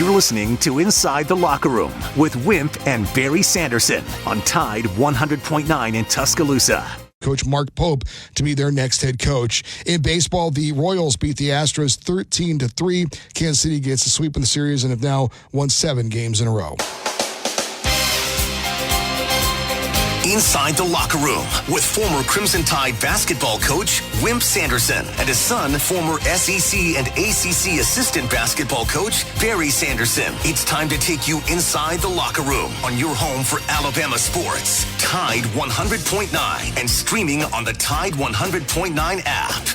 You're listening to Inside the Locker Room with Wimp and Barry Sanderson on Tide 100.9 in Tuscaloosa. Coach Mark Pope to be their next head coach. In baseball, the Royals beat the Astros 13-3. Kansas City gets a sweep in the series and have now won 7 games in a row. Inside the Locker Room with former Crimson Tide basketball coach Wimp Sanderson and his son, former SEC and ACC assistant basketball coach Barry Sanderson. It's time to take you inside the locker room on your home for Alabama sports. Tide 100.9 and streaming on the Tide 100.9 app.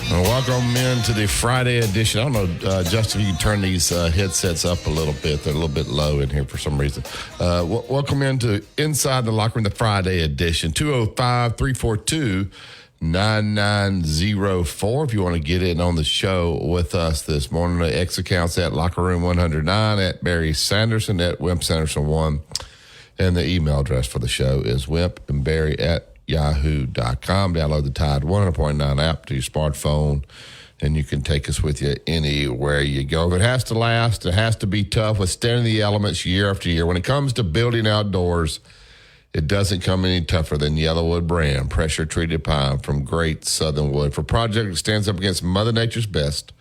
Welcome into the Friday edition. I don't know, Justin, if you can turn these headsets up a little bit. They're a little bit low in here for some reason. Welcome into Inside the Locker Room, the Friday edition. 205-342-9904 if you want to get in on the show with us this morning. The X accounts at Locker Room 109, at Barry Sanderson, at Wimp Sanderson1. And the email address for the show is wimpandbarry@yahoo.com. Download the Tide 100.9 app to your smartphone, and you can take us with you anywhere you go. If it has to last, it has to be tough, withstanding the elements year after year. When it comes to building outdoors, it doesn't come any tougher than Yellowwood brand pressure-treated pine from Great Southern Wood. For a project that stands up against Mother Nature's best,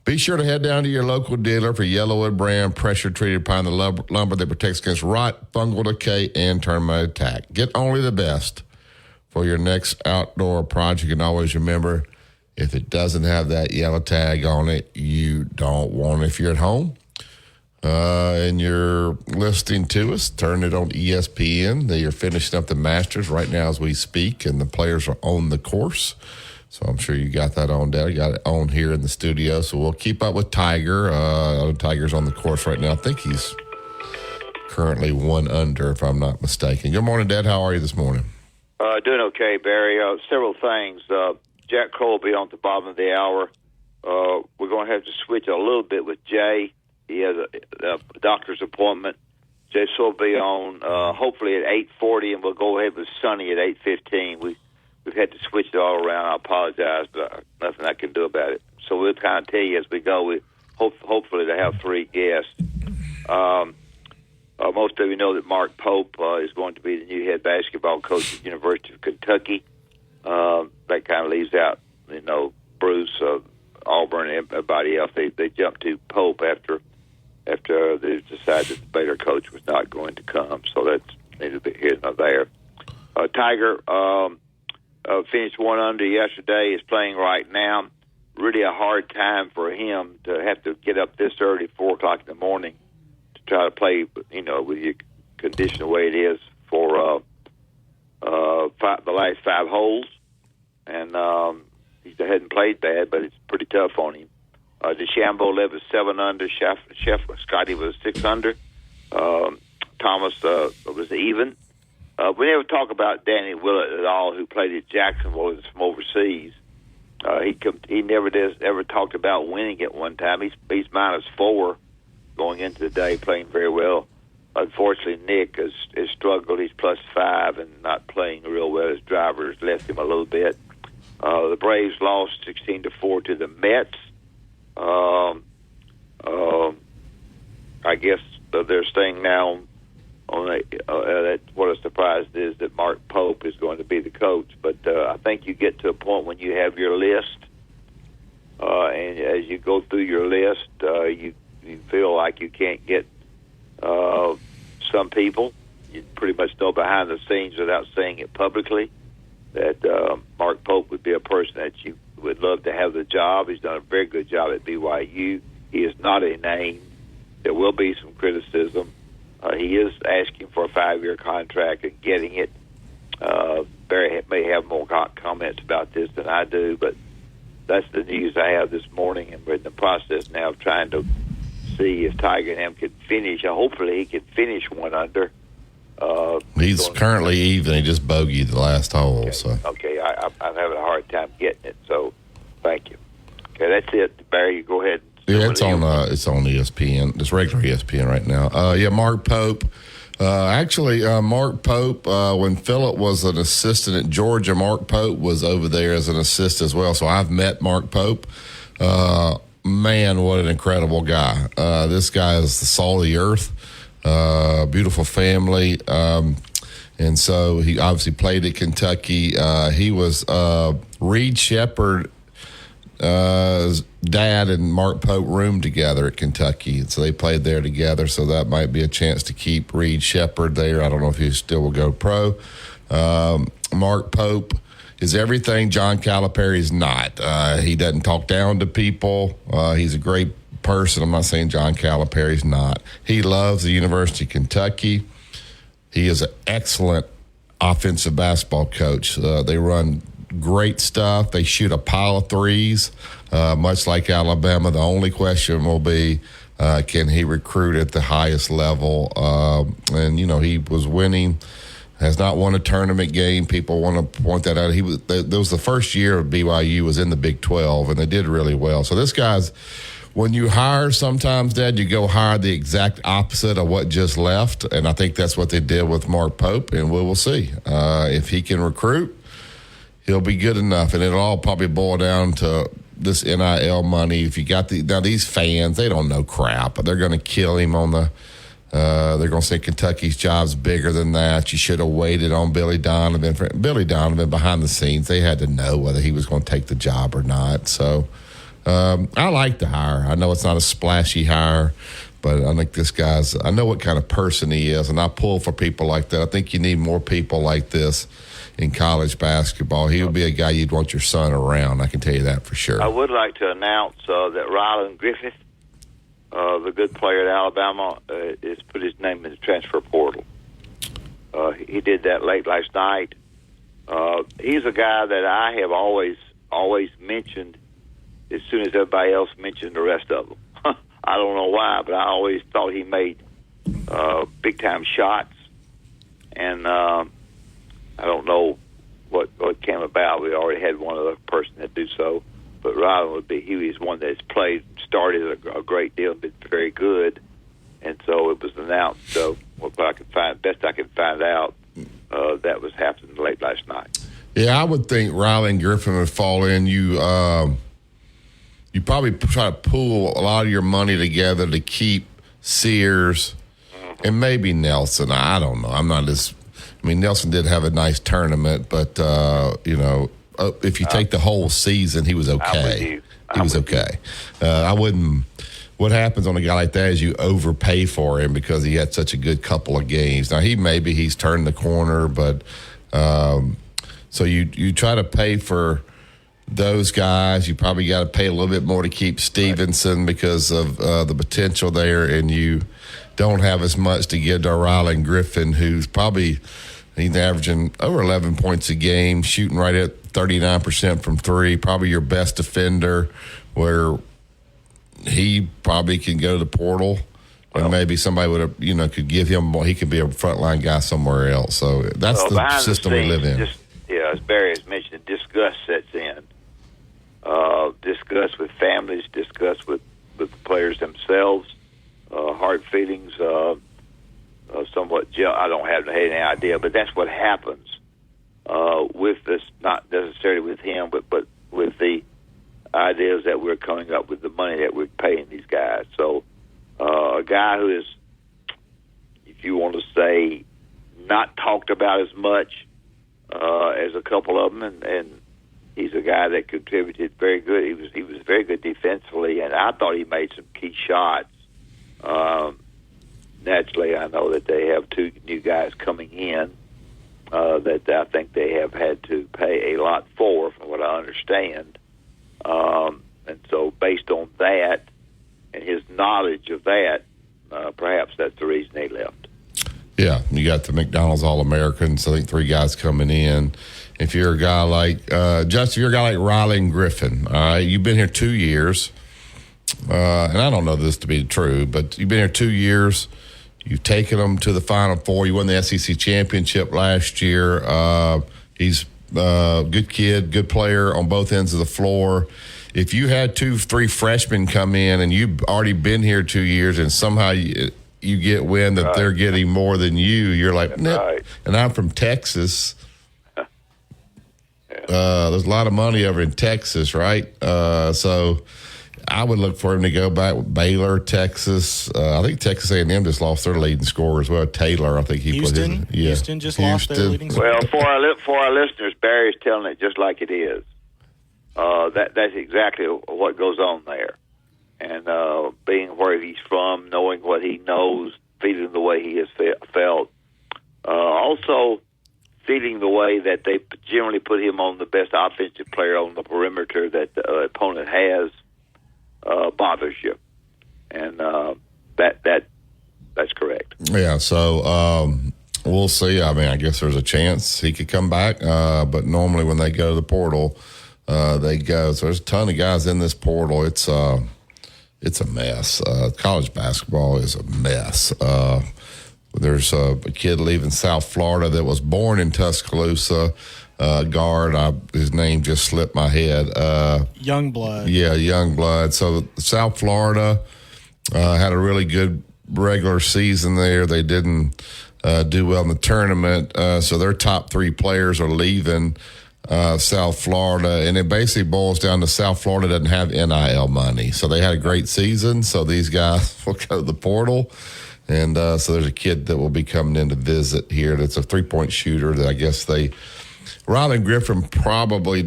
be sure to head down to your local dealer for Yellowwood brand pressure-treated pine, the lumber that protects against rot, fungal decay, and termite attack. Get only the best for your next outdoor project. And always remember, if it doesn't have that yellow tag on it, you don't want it. If you're at home and you're listening to us, turn it on ESPN. They are finishing up the Masters right now as we speak, and the players are on the course. So I'm sure you got that on there. You got it on here in the studio. So we'll keep up with Tiger. Tiger's on the course right now. I think he's currently 1 under, if I'm not mistaken. Good morning, Dad. How are you this morning? Doing okay, Barry. Several things. Jack Cole will be on at the bottom of the hour. We're going to have to switch a little bit with Jay. He has a doctor's appointment. Jay will be on hopefully at 8:40, and we'll go ahead with Sonny at 8:15. We've had to switch it all around. I apologize, but nothing I can do about it. So we'll kind of tell you as we go. We hopefully to have 3 guests. Most of you know that Mark Pope is going to be the new head basketball coach at the University of Kentucky. That kind of leaves out, Bruce, Auburn, and everybody else. They jumped to Pope after they decided that the Baylor coach was not going to come. So that's neither here nor there. Tiger finished 1 under yesterday. Is playing right now. Really a hard time for him to have to get up this early, 4 o'clock in the morning, try to play, with your condition the way it is for the last 5 holes. And he hadn't played bad, but it's pretty tough on him. DeChambeau led with 7 under. Scotty was 6 under. Thomas was even. We never talk about Danny Willett at all, who played at Jacksonville from overseas. He never ever talked about winning at one time. He's -4 going into the day, playing very well. Unfortunately, Nick has struggled. He's +5 and not playing real well. His driver has left him a little bit. The Braves lost 16-4 to the Mets. I guess they're staying now on what a surprise it is that Mark Pope is going to be the coach. But I think you get to a point when you have your list, and as you go through your list, you feel like you can't get some people. You pretty much know behind the scenes without saying it publicly that Mark Pope would be a person that you would love to have the job. He's done a very good job at BYU. He is not a name. There will be some criticism. He is asking for a 5-year contract and getting it. Barry may have more comments about this than I do, but that's the news I have this morning, and we're in the process now of trying to see if Tiger and him can finish. Hopefully he can finish 1 under. He's currently even. He just bogeyed the last hole. Okay. I'm having a hard time getting it, so thank you. Okay, that's it. Barry, you go ahead. Yeah, it's on ESPN. It's regular ESPN right now. Mark Pope Actually, Mark Pope, when Phillip was an assistant at Georgia, Mark Pope was over there as an assistant as well. So I've met Mark Pope. Man, what an incredible guy. This guy is the salt of the earth, beautiful family. And so he obviously played at Kentucky. He was Reed Sheppard. Dad and Mark Pope roomed together at Kentucky, and so they played there together. So that might be a chance to keep Reed Sheppard there. I don't know if he still will go pro. Mark Pope is everything John Calipari is not. He doesn't talk down to people. He's a great person. I'm not saying John Calipari is not. He loves the University of Kentucky. He is an excellent offensive basketball coach. They run great stuff. They shoot a pile of threes, much like Alabama. The only question will be, can he recruit at the highest level? And, you know, he was winning, has not won a tournament game. People want to point that out. That was the first year of BYU was in the Big 12, and they did really well. So this guy's, when you hire sometimes, Dad, you go hire the exact opposite of what just left, and I think that's what they did with Mark Pope, and we will see. If he can recruit, he'll be good enough, and it'll all probably boil down to this NIL money. If you got now these fans, they don't know crap, but they're going to kill him on the. They're going to say Kentucky's job's bigger than that. You should have waited on Billy Donovan. Billy Donovan behind the scenes, they had to know whether he was going to take the job or not. So I like the hire. I know it's not a splashy hire, but I think this guy's. I know what kind of person he is, and I pull for people like that. I think you need more people like this in college basketball. He would be a guy you'd want your son around. I can tell you that for sure. I would like to announce that Rylan Griffith, the good player at Alabama, has put his name in the transfer portal. He did that late last night. He's a guy that I have always mentioned as soon as everybody else mentioned the rest of them. I don't know why, but I always thought he made big-time shots. And I don't know what came about. We already had one other person that do so, but Rylan would be. He was one that's started a great deal, been very good, and so it was announced. What I could find, best I could find out, that was happening late last night. Yeah, I would think Rylan Griffin would fall in. You probably try to pool a lot of your money together to keep Sears and maybe Nelson. I don't know. I'm not as. I mean, Nelson did have a nice tournament, but, you know, if you take the whole season, he was okay. He was okay. I wouldn't – what happens on a guy like that is you overpay for him because he had such a good couple of games. Now, he's turned the corner, but so you try to pay for those guys. You probably got to pay a little bit more to keep Stevenson because of the potential there, and you don't have as much to give to Rylan Griffin, who's probably – he's averaging over 11 points a game, shooting right at 39% from three, probably your best defender, where he probably can go to the portal, and maybe somebody would have, could give him, he could be a frontline guy somewhere else. So that's the system we live in. As Barry has mentioned, disgust sets in. Disgust with families, disgust with the players themselves, hard feelings, somewhat I don't have any idea, but that's what happens with this, not necessarily with him, but with the ideas that we're coming up with, the money that we're paying these guys. So a guy who is, if you want to say, not talked about as much as a couple of them, and he's a guy that contributed very good. He was very good defensively, and I thought he made some key shots. Naturally, I know that they have two new guys coming in that I think they have had to pay a lot for, from what I understand. And so based on that and his knowledge of that, perhaps that's the reason they left. Yeah, you got the McDonald's All-Americans. I think 3 guys coming in. If you're a guy like Justin, you're a guy like Rylan Griffin. You've been here 2 years, and I don't know this to be true, but you've been here 2 years. You've taken them to the Final Four. You won the SEC championship last year. He's a good kid, good player on both ends of the floor. If you had 2-3 freshmen come in and you've already been here 2 years and somehow you get wind that they're getting more than you're like, nope. Right. And I'm from Texas. There's a lot of money over in Texas, right? So I would look for him to go back with Baylor, Texas. I think Texas A&M just lost their leading scorer as well. Taylor, I think he Houston, put his. Yeah. Houston just lost their leading scorer. Well, for our listeners, Barry's telling it just like it is. That's exactly what goes on there. And being where he's from, knowing what he knows, feeling the way he has felt. Also, feeling the way that they generally put him on the best offensive player on the perimeter that the opponent has bothers you. And that's correct. Yeah, so we'll see. I mean, I guess there's a chance he could come back, but normally when they go to the portal, they go. So there's a ton of guys in this portal. It's a mess. College basketball is a mess. There's a kid leaving South Florida that was born in Tuscaloosa, guard. His name just slipped my head. Youngblood. Yeah, Youngblood. So South Florida had a really good regular season there. They didn't do well in the tournament. So their top three players are leaving South Florida, and it basically boils down to South Florida doesn't have NIL money. So they had a great season, so these guys will go to the portal. And so there's a kid that will be coming in to visit here that's a three-point shooter that I guess Rylan Griffin probably,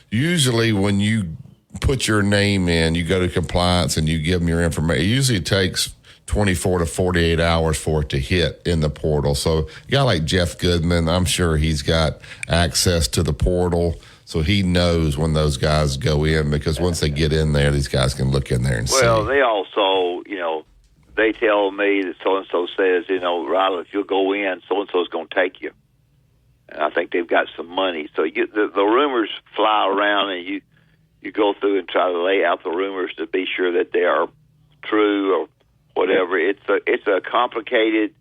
usually when you put your name in, you go to compliance and you give them your information. It usually takes 24 to 48 hours for it to hit in the portal. So a guy like Jeff Goodman, I'm sure he's got access to the portal, so he knows when those guys go in, because once they get in there, these guys can look in there and see. Well, they also, they tell me that so-and-so says, Rylan, if you'll go in, so-and-so's going to take you. And I think they've got some money. So the rumors fly around, and you go through and try to lay out the rumors to be sure that they are true or whatever. It's a complicated,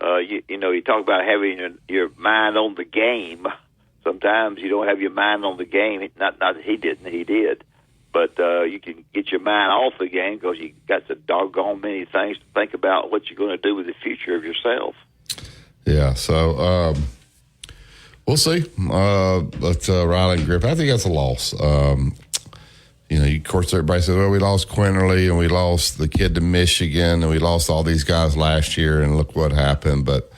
you talk about having your mind on the game. Sometimes you don't have your mind on the game. Not that he didn't, he did. But you can get your mind off the game because you got so doggone many things to think about what you're going to do with the future of yourself. Yeah, so we'll see. But Rylan Griffin, I think that's a loss. Of course, everybody says, well, we lost Quinterly and we lost the kid to Michigan and we lost all these guys last year and look what happened. But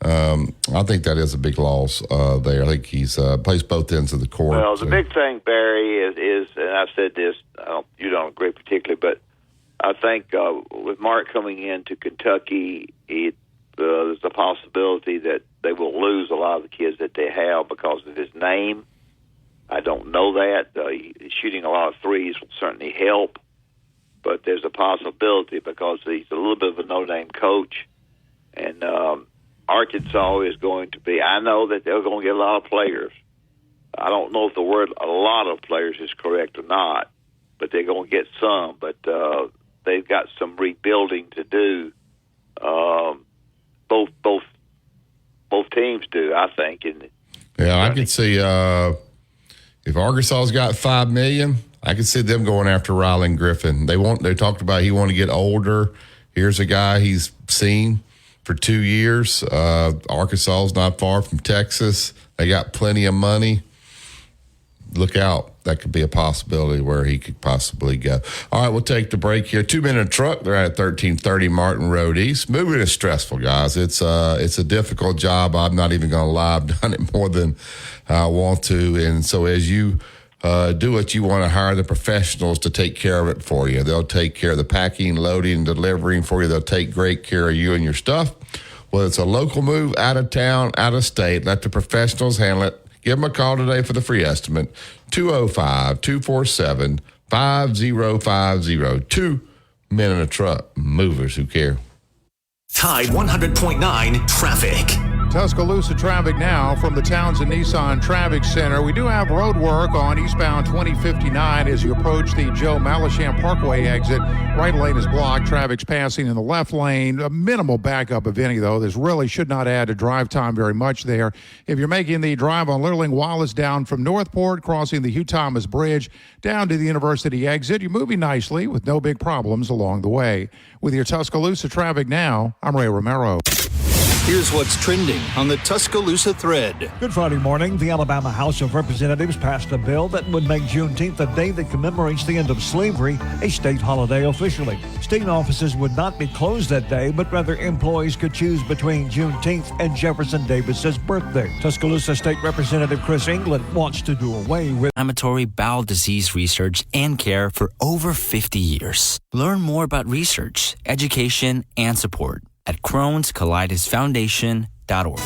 I think that is a big loss there. I think he's plays both ends of the court. Well, the big thing, Barry, is, and I've said this, you don't agree particularly, but I think with Mark coming into Kentucky, there's a possibility that they will lose a lot of the kids that they have because of his name. I don't know that. Shooting a lot of threes will certainly help, but there's a possibility because he's a little bit of a no-name coach, and Arkansas is going to be, I know that they're going to get a lot of players. I don't know if the word a lot of players is correct or not, but they're going to get some. But they've got some rebuilding to do. Both teams do, I think. I could see if Arkansas's got $5 million, I could see them going after Rylan Griffin. They talked about he want to get older. Here's a guy he's seen for 2 years. Arkansas is not far from Texas. They got plenty of money. Look out. That could be a possibility where he could possibly go. All right, we'll take the break here. 2 minute truck. They're at 1330 Martin Road East. Moving is stressful, guys. It's a difficult job. I'm not even going to lie. I've done it more than I want to. And so as you do what you want to, hire the professionals to take care of it for you. They'll take care of the packing, loading, and delivering for you. They'll take great care of you and your stuff. Whether it's a local move, out of town, out of state, let the professionals handle it. Give them a call today for the free estimate, 205-247-5050. 2 men in a truck, movers who care. Tide 100.9 traffic. Tuscaloosa traffic now from the Townsend Nissan Traffic Center. We do have road work on eastbound 2059 as you approach the Joe Malisham Parkway exit. Right lane is blocked. Traffic's passing in the left lane. A minimal backup, if any, though. This really should not add to drive time very much there. If you're making the drive on Litterling Wallace down from Northport, crossing the Hugh Thomas Bridge down to the University exit, you're moving nicely with no big problems along the way. With your Tuscaloosa traffic now, I'm Ray Romero. Here's what's trending on the Tuscaloosa thread. Good Friday morning. The Alabama House of Representatives passed a bill that would make Juneteenth a day that commemorates the end of slavery a state holiday officially. State offices would not be closed that day, but rather employees could choose between Juneteenth and Jefferson Davis's birthday. Tuscaloosa State Representative Chris England wants to do away with inflammatory bowel disease research and care for over 50 years. Learn more about research, education, and support at Crohn'sColidusFoundation.org.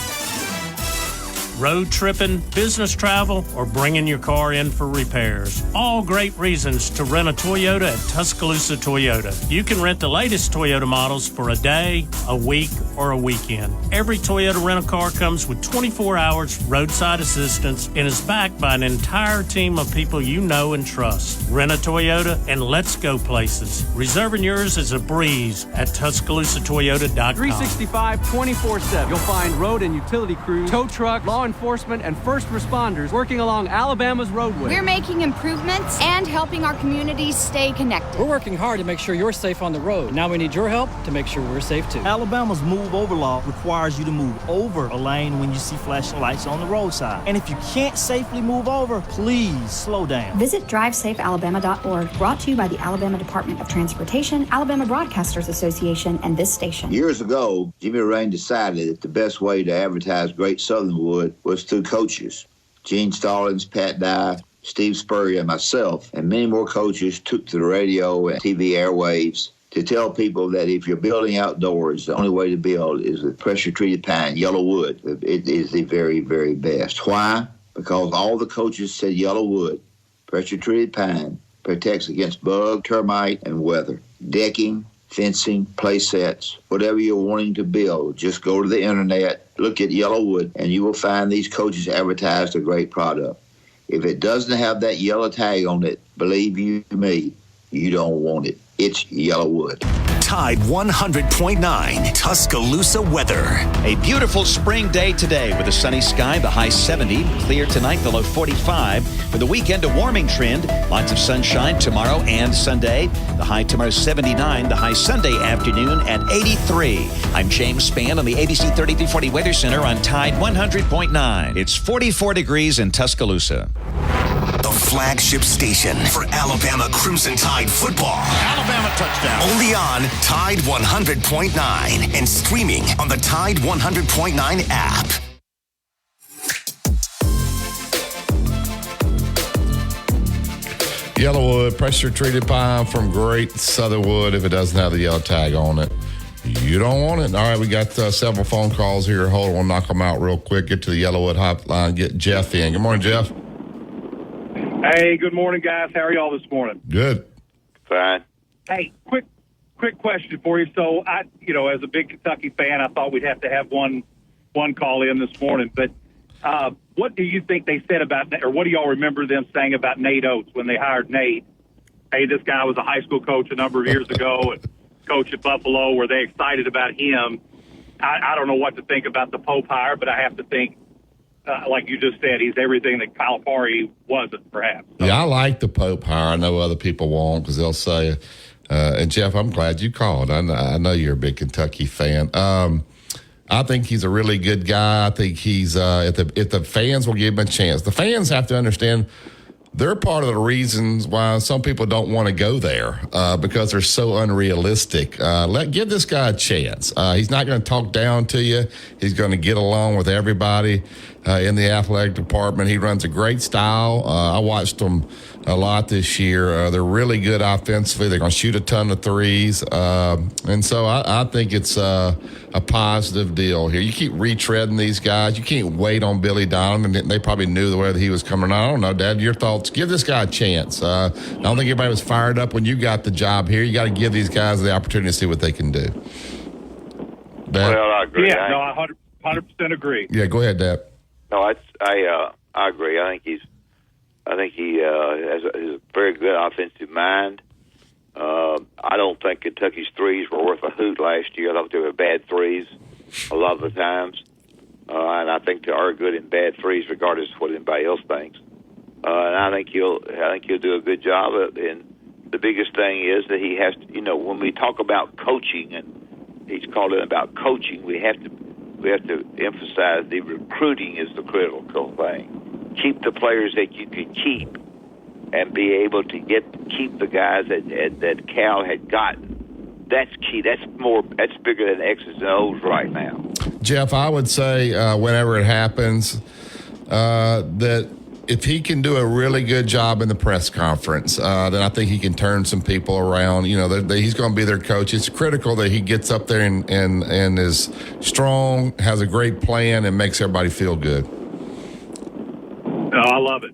Road tripping, business travel, or bringing your car in for repairs. All great reasons to rent a Toyota at Tuscaloosa Toyota. You can rent the latest Toyota models for a day, a week, or a weekend. Every Toyota rental car comes with 24 hours roadside assistance and is backed by an entire team of people you know and trust. Rent a Toyota and let's go places. Reserving yours is a breeze at TuscaloosaToyota.com. 365, 24/7. You'll find road and utility crews, tow trucks, law enforcement, and first responders working along Alabama's roadway. We're making improvements and helping our communities stay connected. We're working hard to make sure you're safe on the road. Now we need your help to make sure we're safe too. Alabama's move over law requires you to move over a lane when you see flashing lights on the roadside. And if you can't safely move over, please slow down. Visit DriveSafeAlabama.org, brought to you by the Alabama Department of Transportation, Alabama Broadcasters Association, and this station. Years ago, Jimmy Rain decided that the best way to advertise Great Southernwood was through coaches. Gene Stallings, Pat Dye, Steve Spurrier, and myself, and many more coaches took to the radio and TV airwaves to tell people that if you're building outdoors, the only way to build is with pressure-treated pine, yellow wood. It is the very, very best. Why? Because all the coaches said yellow wood, pressure-treated pine, protects against bug, termite, and weather. Decking, fencing, play sets, whatever you're wanting to build, just go to the internet, look at Yellowwood, and you will find these coaches advertised a great product. If it doesn't have that yellow tag on it, believe you me, you don't want it. It's Yellowwood. Tide 100.9 Tuscaloosa weather. A beautiful spring day today with a sunny sky, the high 70. Clear tonight, the low 45. For the weekend, a warming trend. Lots of sunshine tomorrow and Sunday. The high tomorrow 79. The high Sunday afternoon at 83. I'm James Spann on the ABC 3340 Weather Center on Tide 100.9. It's 44 degrees in Tuscaloosa. The flagship station for Alabama Crimson Tide football. Alabama touchdown. Only on Tide 100.9 and streaming on the Tide 100.9 app. Yellowwood, pressure-treated pine from Great Southernwood. If it doesn't have the yellow tag on it, you don't want it. All right, we got several phone calls here. Hold on, we'll knock them out real quick. Get to the Yellowwood hotline. Get Jeff in. Good morning, Jeff. Hey, good morning, guys. How are y'all this morning? Good. Fine. Hey, quick question for you. So, as a big Kentucky fan, I thought we'd have to have one call in this morning. But what do you think they said about, or what do y'all remember them saying about Nate Oates when they hired Nate? Hey, this guy was a high school coach a number of years ago and coach at Buffalo. Were they excited about him? I don't know what to think about the Pope hire, but I have to think, like you just said, he's everything that Calipari wasn't, perhaps. So. Yeah, I like the Pope hire. I know other people won't because they'll say, and Jeff, I'm glad you called. I know you're a big Kentucky fan. I think he's a really good guy. I think he's if the fans will give him a chance. The fans have to understand they're part of the reasons why some people don't want to go there because they're so unrealistic. Give this guy a chance. He's not going to talk down to you. He's going to get along with everybody in the athletic department. He runs a great style. I watched them a lot this year. They're really good offensively. They're going to shoot a ton of threes. And so I think it's a positive deal here. You keep retreading these guys. You can't wait on Billy Donovan. They probably knew the way that he was coming. I don't know, Dad, your thoughts? Give this guy a chance. I don't think everybody was fired up when you got the job here. You got to give these guys the opportunity to see what they can do. Dad? Well, I agree. Yeah, no, 100% agree. Yeah, go ahead, Dap. No, I agree. I think he has a very good offensive mind. I don't think Kentucky's threes were worth a hoot last year. I thought they were bad threes a lot of the times, and I think they are good in bad threes, regardless of what anybody else thinks. And I think he'll do a good job of it. And the biggest thing is that he has to, when we talk about coaching, and he's called it about coaching, we have to emphasize the recruiting is the critical thing. Keep the players that you can keep, and be able to keep the guys that Cal had gotten. That's key. That's bigger than X's and O's right now. Jeff, I would say whenever it happens, that if he can do a really good job in the press conference, then I think he can turn some people around. He's going to be their coach. It's critical that he gets up there and is strong, has a great plan, and makes everybody feel good. No, I love it.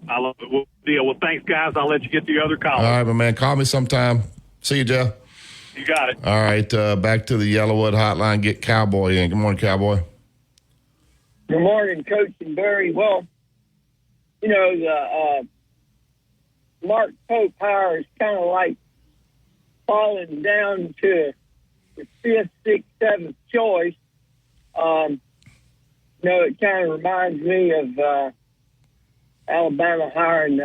Well, thanks, guys. I'll let you get the other call. All right, my man. Call me sometime. See you, Jeff. You got it. All right, back to the Yellowwood hotline. Get Cowboy in. Good morning, Cowboy. Good morning, Coach and Barry. Well, the Mark Pope hire is kind of like falling down to the 5th, 6th, 7th choice. It kind of reminds me of Alabama hiring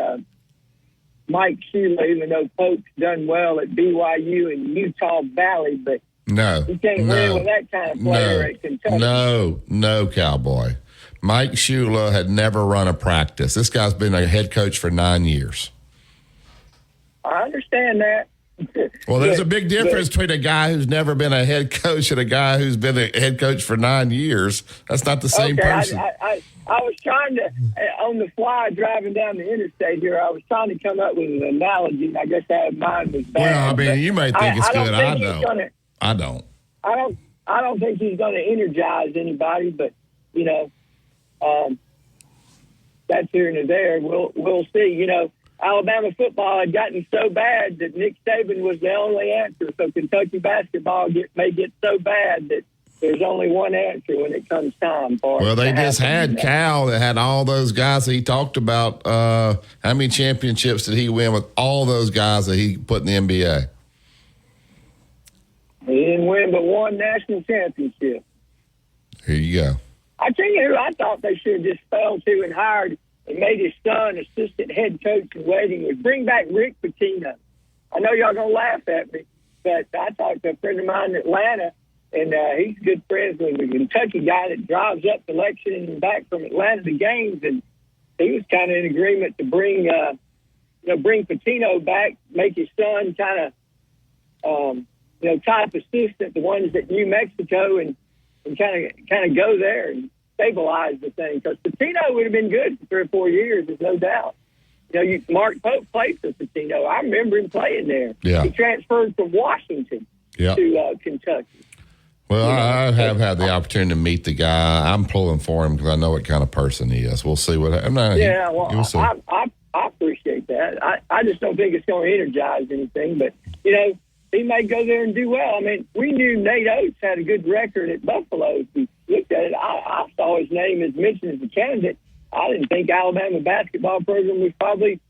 Mike Shula, even though Pope's done well at BYU and Utah Valley, but you can't win with that kind of player at Kentucky. No, Cowboy. Mike Shula had never run a practice. This guy's been a head coach for 9 years. I understand that. Well, there's a big difference between a guy who's never been a head coach and a guy who's been a head coach for 9 years. That's not the same person. I was trying to, on the fly, driving down the interstate here, I was trying to come up with an analogy, and I guess mine was bad. Well, I mean, you may think it's good. I don't. I don't think he's going to energize anybody, but, that's here and there. We'll see. Alabama football had gotten so bad that Nick Saban was the only answer. So Kentucky basketball may get so bad that there's only one answer when it comes time for it. Well, they just had Cal that had all those guys that he talked about. How many championships did he win with all those guys that he put in the NBA? He didn't win but one national championship. Here you go. I tell you who I thought they should have just fell to and hired and made his son assistant head coach in waiting was bring back Rick Pitino. I know y'all going to laugh at me, but I talked to a friend of mine in Atlanta, and he's good friends with a Kentucky guy that drives up to Lexington and back from Atlanta to games, and he was kind of in agreement to bring Pitino back, make his son kind of, type assistant, the ones at New Mexico, and kind of go there and stabilize the thing. Because Pitino would have been good for 3 or 4 years, there's no doubt. Mark Pope played for Pitino. I remember him playing there. Yeah. He transferred from Washington to Kentucky. Well, I have had the opportunity to meet the guy. I'm pulling for him because I know what kind of person he is. We'll see what happens. I appreciate that. I just don't think it's going to energize anything. But, he may go there and do well. I mean, we knew Nate Oates had a good record at Buffalo. If we looked at it, I saw his name as mentioned as a candidate. I didn't think Alabama basketball program was probably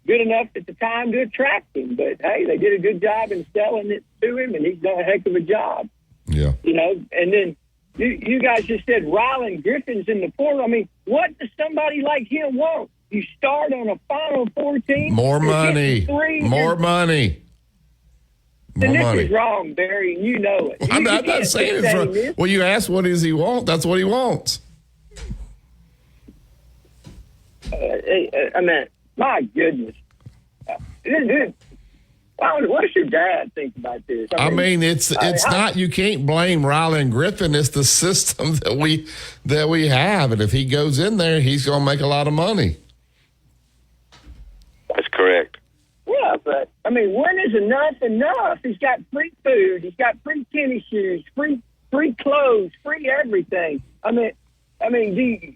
good enough at the time to attract him. But, hey, they did a good job in selling it to him, and he's done a heck of a job. Yeah. And then you guys just said Rylan Griffin's in the portal. I mean, what does somebody like him want? You start on a Final Four team? More money. More money. And this is wrong, Barry, and you know it. I'm not saying it's wrong. Well, you ask what does he want? That's what he wants. I mean, my goodness. What does your dad think about this? I mean, it's not. You can't blame Rylan Griffin. It's the system that we have, and if he goes in there, he's going to make a lot of money. That's correct. Yeah, but I mean, when is enough? He's got free food. He's got free tennis shoes, free clothes, free everything. I mean, if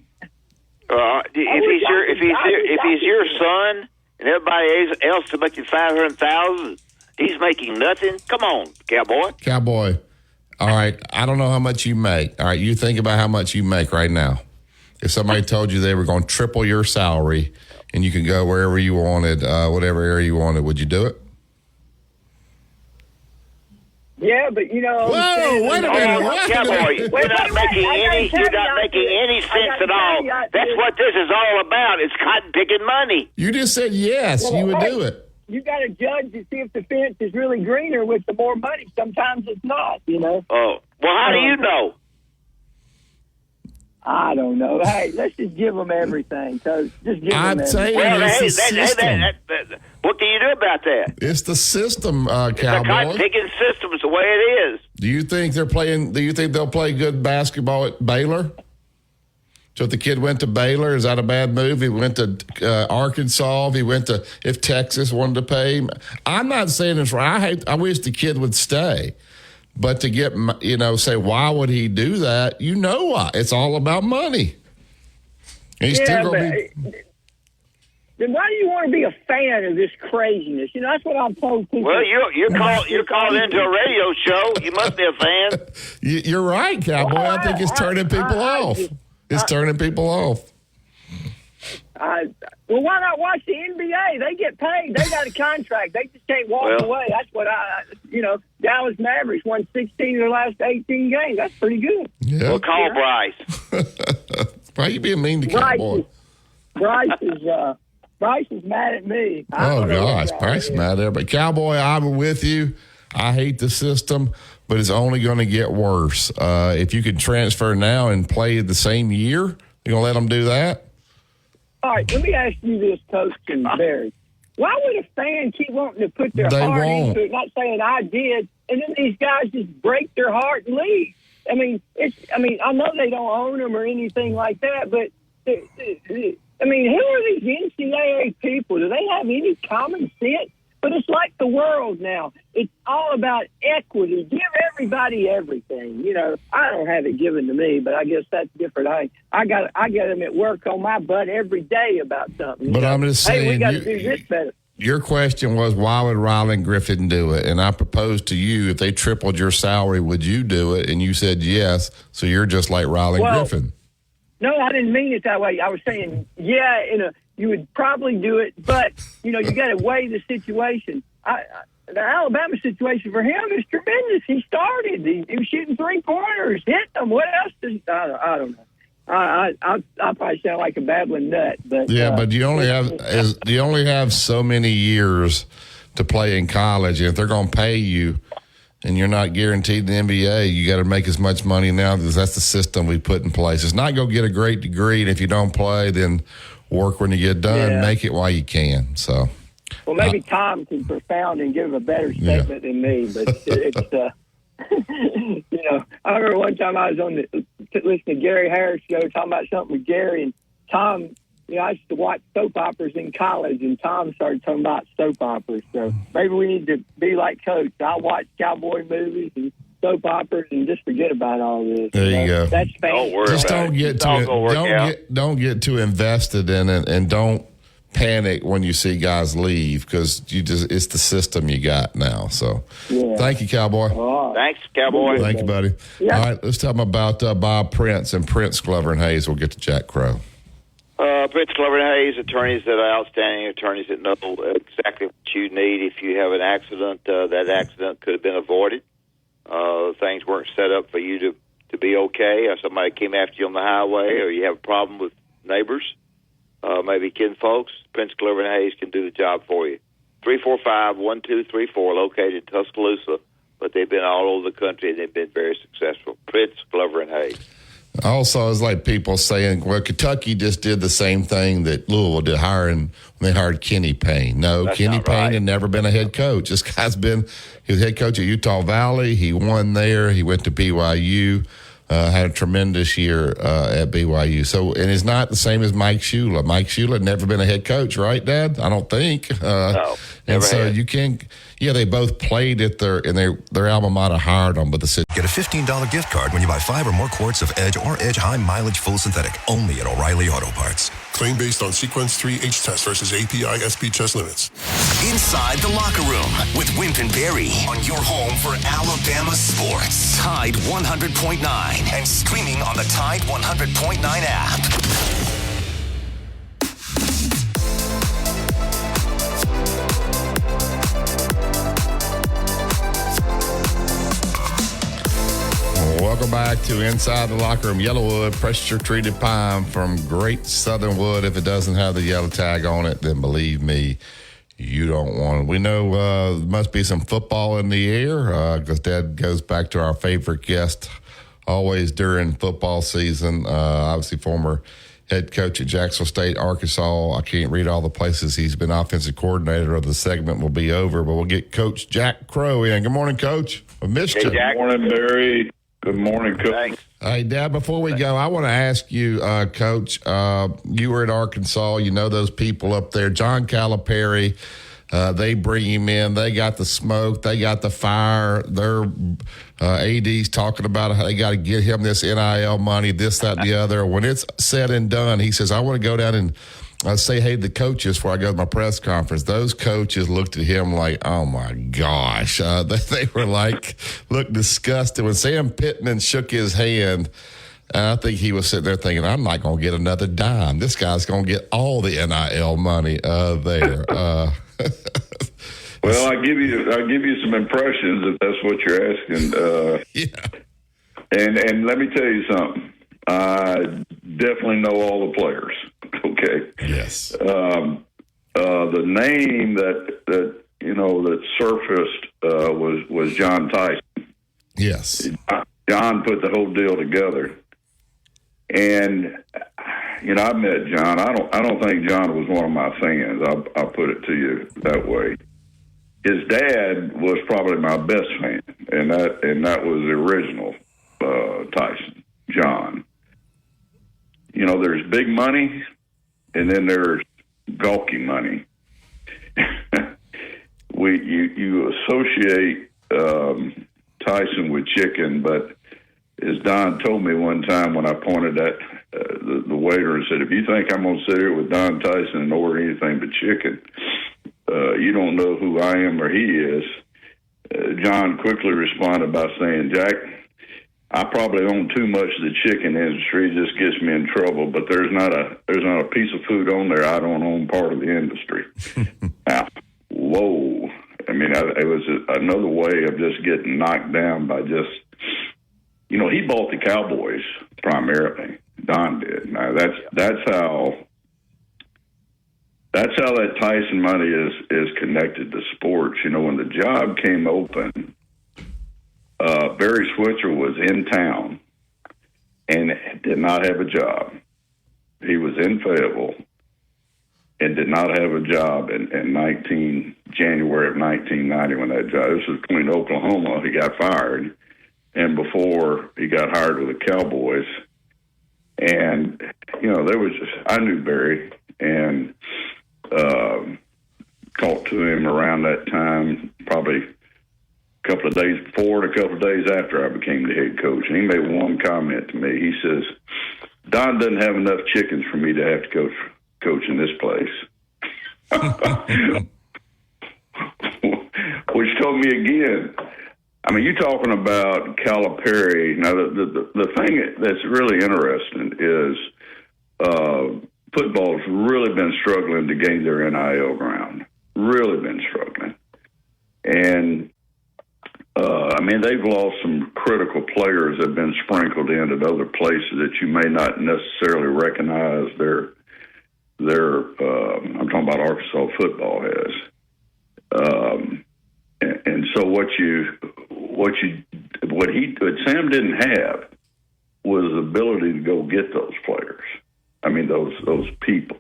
he's your son and everybody else is making $500,000, he's making nothing. Come on, Cowboy. All right, I don't know how much you make. All right, you think about how much you make right now. If somebody told you they were going to triple your salary and you could go wherever you wanted, whatever area you wanted, would you do it? Yeah, but wait a minute, Cowboy, you're not making any sense at all. That's what this is all about. It's cotton picking money. You just said yes, you would do it. You got to judge to see if the fence is really greener with the more money. Sometimes it's not, Oh, well, how do you know? I don't know. Hey, let's just give them everything. So just give them everything. What can you do about that? It's the system, Cowboy. It's a cotton-picking system. It's the way it is. Do you think they'll play good basketball at Baylor? So if the kid went to Baylor, is that a bad move? He went to Arkansas. If Texas wanted to pay him. I'm not saying it's right. I wish the kid would stay. But to get, say, why would he do that? You know why. It's all about money. He's still going to be... Then why do you want to be a fan of this craziness? That's what I'm told people. Well, you're called into a radio show. You must be a fan. You're right, Cowboy. I think it's turning people off. It's turning people off. Well, why not watch the NBA? They get paid. They got a contract. They just can't walk away. That's what Dallas Mavericks won 16 of their last 18 games. That's pretty good. Yeah. Well, call Bryce. Why are you being mean to Cowboy? Bryce is mad at me. Oh, gosh. Bryce is mad at everybody. Cowboy, I'm with you. I hate the system, but it's only going to get worse. If you could transfer now and play the same year, you're going to let them do that? All right, let me ask you this, Coach and Barry. Why would a fan keep wanting to put their heart into it, not saying I did, and then these guys just break their heart and leave? I mean, I know they don't own them or anything like that, but who are these NCAA people? Do they have any common sense? But it's like the world now. It's all about equity. Give everybody everything. I don't have it given to me, but I guess that's different. I get them at work on my butt every day about something. But I'm just saying, we got to do this better. Your question was, why would Ryland Griffin do it? And I proposed to you, if they tripled your salary, would you do it? And you said yes. So you're just like Ryland Griffin. No, I didn't mean it that way. I was saying, you would probably do it, but, you got to weigh the situation. The Alabama situation for him is tremendous. He started. He was shooting 3-pointers, hitting them. What else I don't know. I probably sound like a babbling nut. But but you only have so many years to play in college. And if they're going to pay you and you're not guaranteed the NBA, you got to make as much money now because that's the system we put in place. It's not go get a great degree, and if you don't play, then work when you get done. Make it while you can. So, well, maybe Tom can propound and give a better statement than me, but it's I remember one time I was listening to Gary Harris show talking about something with Gary, and Tom. I used to watch soap operas in college, and Tom started talking about soap operas. So maybe we need to be like Coach. I watch cowboy movies and soap operas and just forget about all this. There you go. That's fantastic. Just don't get too invested in it, and don't panic when you see guys leave because it's the system you got now. So thank you, Cowboy. Thanks, Cowboy. Thank you, buddy. Yeah. All right, let's talk about Bob Prince and Prince Glover and Hayes. We'll get to Jack Crow. Prince Glover and Hayes, attorneys that are outstanding, attorneys that know exactly what you need. If you have an accident, that accident could have been avoided. Things weren't set up for you to be okay. If somebody came after you on the highway, or you have a problem with neighbors, maybe kinfolks, Prince Glover and Hayes can do the job for you. 345-1234, located in Tuscaloosa, but they've been all over the country and they've been very successful. Prince Glover and Hayes. Also, it's like people saying, well, Kentucky just did the same thing that Louisville did when they hired Kenny Payne. No, that's Kenny Payne had never been a head coach. This guy's he was head coach at Utah Valley. He won there. He went to BYU. had a tremendous year at BYU. So, and it's not the same as Mike Shula. Mike Shula had never been a head coach, right, Dad? I don't think. No, and so had. you can't. Yeah, they both played at their alma mater hired them, but the city. Get a $15 gift card when you buy 5 or more quarts of Edge or Edge High Mileage Full Synthetic, only at O'Reilly Auto Parts. Claim based on Sequence 3 H test versus API SP test limits. Inside the Locker Room with Wimp and Barry on your home for Alabama sports. Tide 100.9 and streaming on the Tide 100.9 app. Welcome back to Inside the Locker Room. Yellowwood, pressure-treated pine from Great Southern Wood. If it doesn't have the yellow tag on it, then believe me, you don't want it. We know there must be some football in the air because that goes back to our favorite guest always during football season. Obviously, former head coach at Jacksonville State, Arkansas. I can't read all the places he's been offensive coordinator, or the segment will be over, but we'll get Coach Jack Crow in. Good morning, Coach. I missed you. Good morning, Barry. Good morning, Coach. Thanks. Hey, Dad, before we go, I want to ask you, Coach, you were at Arkansas. You know those people up there. John Calipari, they bring him in. They got the smoke. They got the fire. Their AD's talking about how they got to get him this NIL money, this, that, and the other. When it's said and done, he says, I want to go down and say hey to the coaches before I go to my press conference. Those coaches looked at him like, oh, my gosh. They were like, looked disgusted. When Sam Pittman shook his hand, I think he was sitting there thinking, I'm not going to get another dime. This guy's going to get all the NIL money there. Well, I'll give you some impressions if that's what you're asking. Yeah. And let me tell you something. I definitely know all the players. Okay. Yes. The name that surfaced was John Tyson. Yes. John put the whole deal together, and I met John. I don't think John was one of my fans. I'll put it to you that way. His dad was probably my best fan, and that was the original Tyson, John. There's big money, and then there's gawky money. You associate Tyson with chicken, but as Don told me one time when I pointed at the waiter and said, if you think I'm going to sit here with Don Tyson and order anything but chicken, you don't know who I am or he is. John quickly responded by saying, Jack, I probably own too much of the chicken industry. It just gets me in trouble. But there's not a piece of food on there I don't own part of the industry. Now, whoa! I mean, it was another way of just getting knocked down by just, he bought the Cowboys primarily. Don did. Now that's how that Tyson money is connected to sports. When the job came open. Barry Switzer was in town and did not have a job. He was in Fayetteville and did not have a job in January of 1990 when that job. This was between Oklahoma. He got fired, and before he got hired with the Cowboys. And I knew Barry and talked to him around that time, probably a couple of days before and a couple of days after I became the head coach. And he made one comment to me. He says, Don doesn't have enough chickens for me to have to coach in this place. Which told me again, I mean, you're talking about Calipari. Now, the thing that's really interesting is football's really been struggling to gain their NIL ground. Really been struggling. And they've lost some critical players that have been sprinkled in at other places that you may not necessarily recognize I'm talking about Arkansas football has. And so what Sam didn't have was the ability to go get those players. I mean, those people.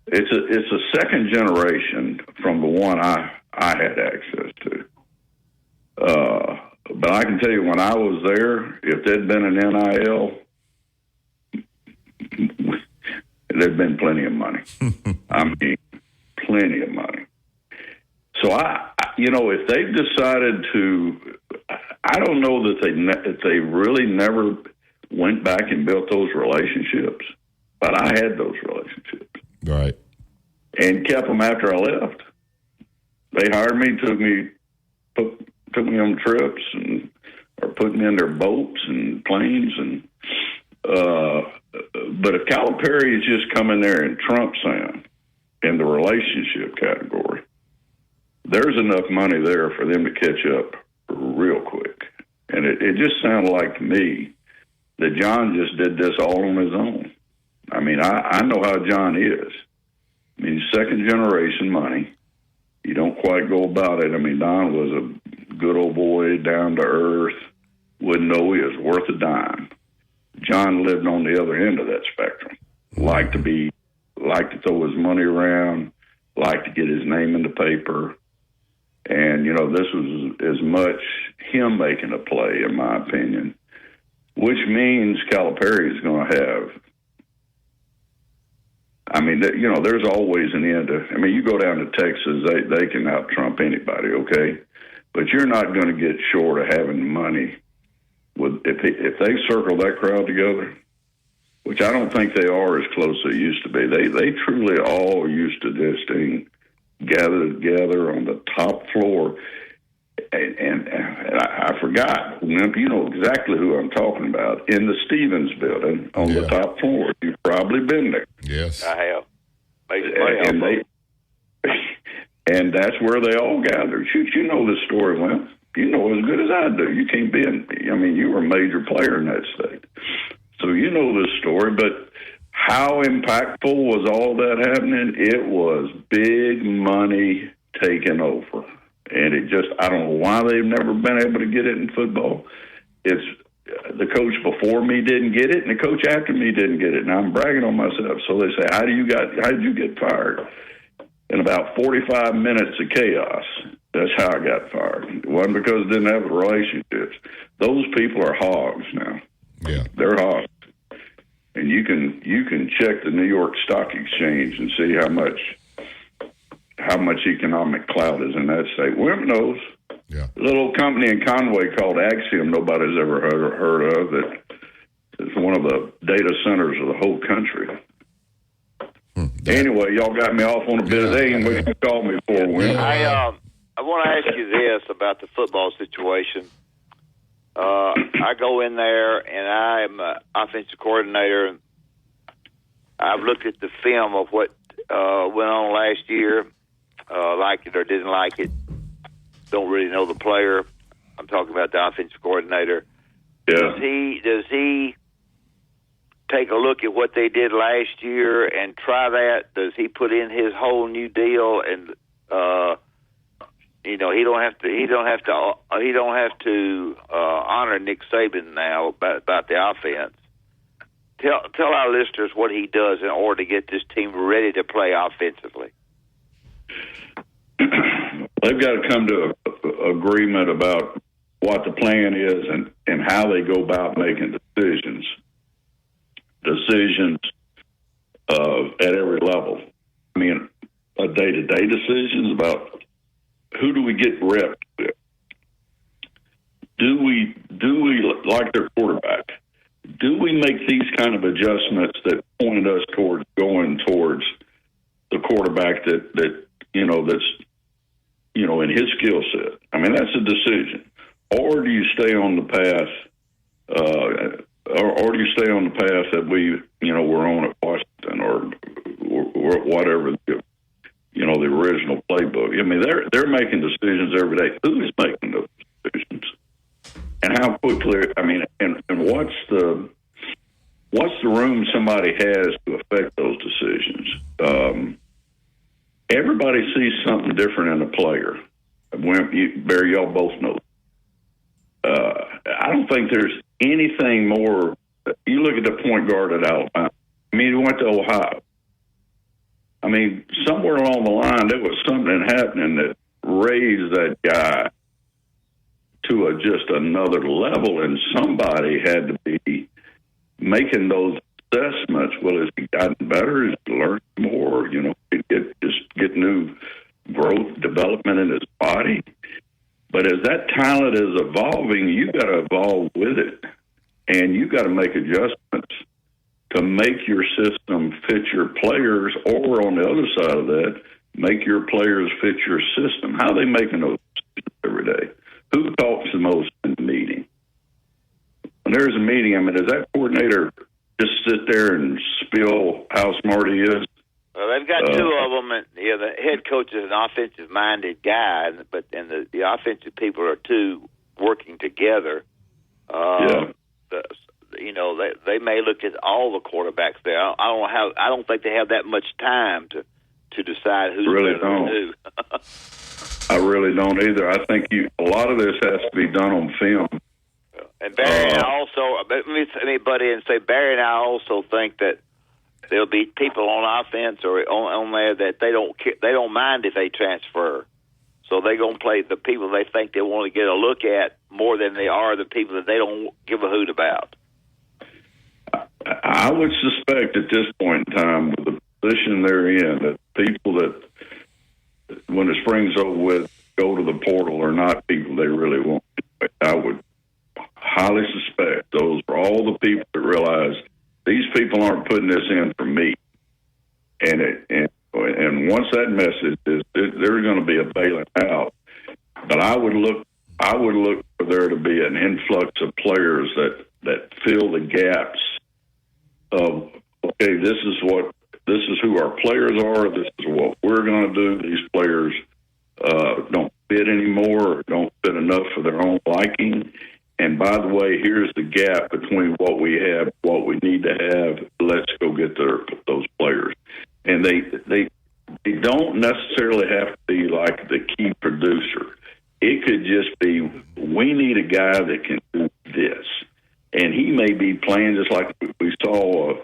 It's a second generation from the one I had access to. But I can tell you, when I was there, if there'd been an NIL, there'd been plenty of money. I mean, plenty of money. So if they've decided to, I don't know that they really never went back and built those relationships, but I had those relationships. Right. And kept them after I left. They hired me, took me on trips, or put me in their boats and planes, but if Calipari is just coming there and Trump saying in the relationship category, there's enough money there for them to catch up real quick. And it just sounded like to me that John just did this all on his own. I mean, I know how John is. I mean, second generation money. You don't quite go about it. I mean, Don was a good old boy, down to earth, wouldn't know he was worth a dime. John lived on the other end of that spectrum. Liked to throw his money around, liked to get his name in the paper. And, this was as much him making a play, in my opinion, which means Calipari is going to have, I mean, there's always an end. You go down to Texas, they can out-Trump anybody, okay? But you're not going to get short of having money. If they circle that crowd together, which I don't think they are as close as they used to be. They truly all used to just gather together on the top floor. And I forgot, you know exactly who I'm talking about, in the Stevens building on the top floor. You've probably been there. Yes. I have. And that's where they all gathered. Shoot, you know this story, Wimp. You know as good as I do. You can't be you were a major player in that state. So you know this story, but how impactful was all that happening? It was big money taking over. And it just, I don't know why they've never been able to get it in football. It's the coach before me didn't get it, and the coach after me didn't get it. Now I'm bragging on myself. So they say, how did you get fired? In about 45 minutes of chaos. That's how I got fired. It wasn't because I didn't have relationships. Those people are hogs now. Yeah. They're hogs. And you can check the New York Stock Exchange and see how much economic clout is in that state. Wimp knows. Yeah. A little company in Conway called Axiom, nobody's ever heard of, that is one of the data centers of the whole country. Anyway, y'all got me off on a bit of thing. What you call me for, Wimp? I want to ask you this about the football situation. I go in there, and I'm an offensive coordinator. I've looked at the film of what went on last year, liked it or didn't like it. Don't really know the player. I'm talking about the offensive coordinator. Yeah. Does he take a look at what they did last year and try that? Does he put in his whole new deal and he don't have to honor Nick Saban now about the offense. Tell our listeners what he does in order to get this team ready to play offensively. They've got to come to an agreement about what the plan is and how they go about making decisions at every level. I mean, day-to-day decisions about who do we get reps with? Do we like their quarterback? Do we make these kind of adjustments that point us towards going towards the quarterback that's in his skill set? I mean, that's a decision. Or do you stay on the path, or do you stay on the path that we're on at Washington or whatever the original playbook? I mean, they're making decisions every day. Who's making those decisions? And how quickly? I mean, and what's the room somebody has to affect those decisions? Everybody sees something different in a player. Barry, y'all both know. I don't think there's anything more. You look at the point guard at Alabama. I mean, he went to Ohio. I mean, somewhere along the line, there was something happening that raised that guy to to just another level, and somebody had to be making those assessments. Well, has he gotten better? Has he learned more? You know, get new growth, development in his body. But as that talent is evolving, you got to evolve with it, and you got to make adjustments to make your system fit your players, or on the other side of that, make your players fit your system. How are they making those decisions every day? Who talks the most in the meeting? When there's a meeting, I mean, does that coordinator just sit there and spill how smart he is? Well, they've got two of them, and the head coach is an offensive-minded guy, but the offensive people are two working together. They may look at all the quarterbacks there. I don't think they have that much time to decide who's really better than who. I really don't either. I think a lot of this has to be done on film. And Barry and I also, let me butt in and say, Barry and I also think that there'll be people on offense or on there that they don't mind if they transfer. So they're going to play the people they think they want to get a look at more than they are the people that they don't give a hoot about. I would suspect at this point in time, with the position they're in, that people that, when the spring's over with, go to the portal are not people they really want. I would highly suspect those are all the people that realize these people aren't putting this in for me. And once that message is, there's going to be a bailing out. But I would look for there to be an influx of players that fill the gaps of, okay, this is who our players are. This is what we're going to do. These players don't fit anymore, or don't fit enough for their own liking. And by the way, here's the gap between what we have, what we need to have. Let's go get those players. And they don't necessarily have to be like the key producer. It could just be, we need a guy that can do this. And he may be playing just like we saw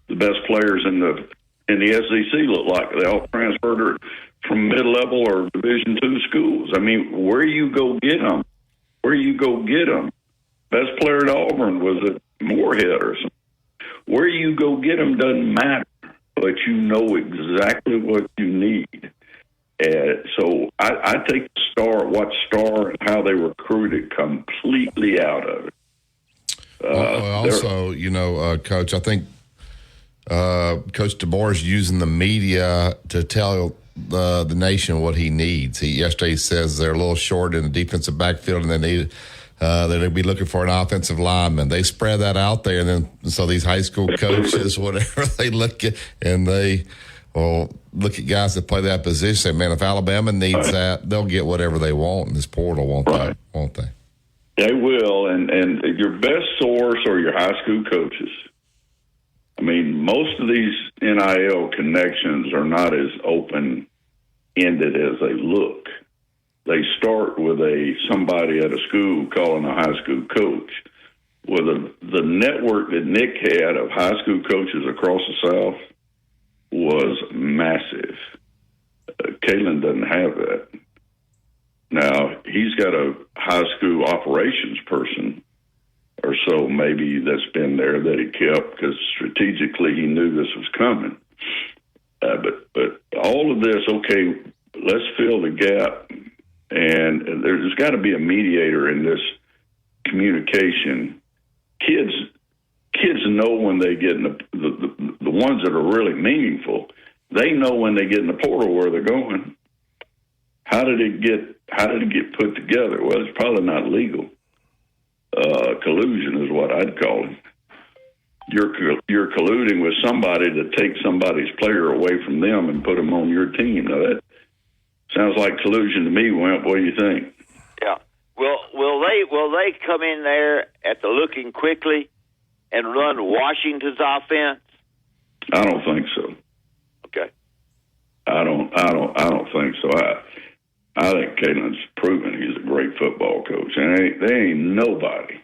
the best players in the SEC look like. They all transferred from mid-level or Division II schools. I mean, where you go get them? Best player at Auburn was at Moorhead or something. Where you go get them doesn't matter, but you know exactly what you need. So I take Star and how they recruited completely out of it. Coach, I think Coach DeBoer is using the media to tell the nation what he needs. Yesterday says they're a little short in the defensive backfield, and they'll be looking for an offensive lineman. They spread that out there, and then so these high school coaches, whatever, they look at and they will look at guys that play that position. Say, man, if Alabama needs that, they'll get whatever they want in this portal, won't they? They will, and your best source are your high school coaches. I mean, most of these NIL connections are not as open-ended as they look. They start with somebody at a school calling a high school coach. Well, the network that Nick had of high school coaches across the South was massive. Kalen doesn't have that. Now, he's got a high school operations person or so maybe that's been there that he kept because strategically he knew this was coming. But all of this, okay, let's fill the gap. And there's got to be a mediator in this communication. Kids know when they get in the ones that are really meaningful, they know when they get in the portal where they're going. How did it get put together? Well, it's probably not legal. Collusion is what I'd call it. You're colluding with somebody to take somebody's player away from them and put them on your team. Now that sounds like collusion to me, Wimp. What do you think? Yeah. Will they come in there at the looking quickly and run Washington's offense? I don't think so. Okay. I don't think so. I think Kalen's proven he's a great football coach, and there ain't nobody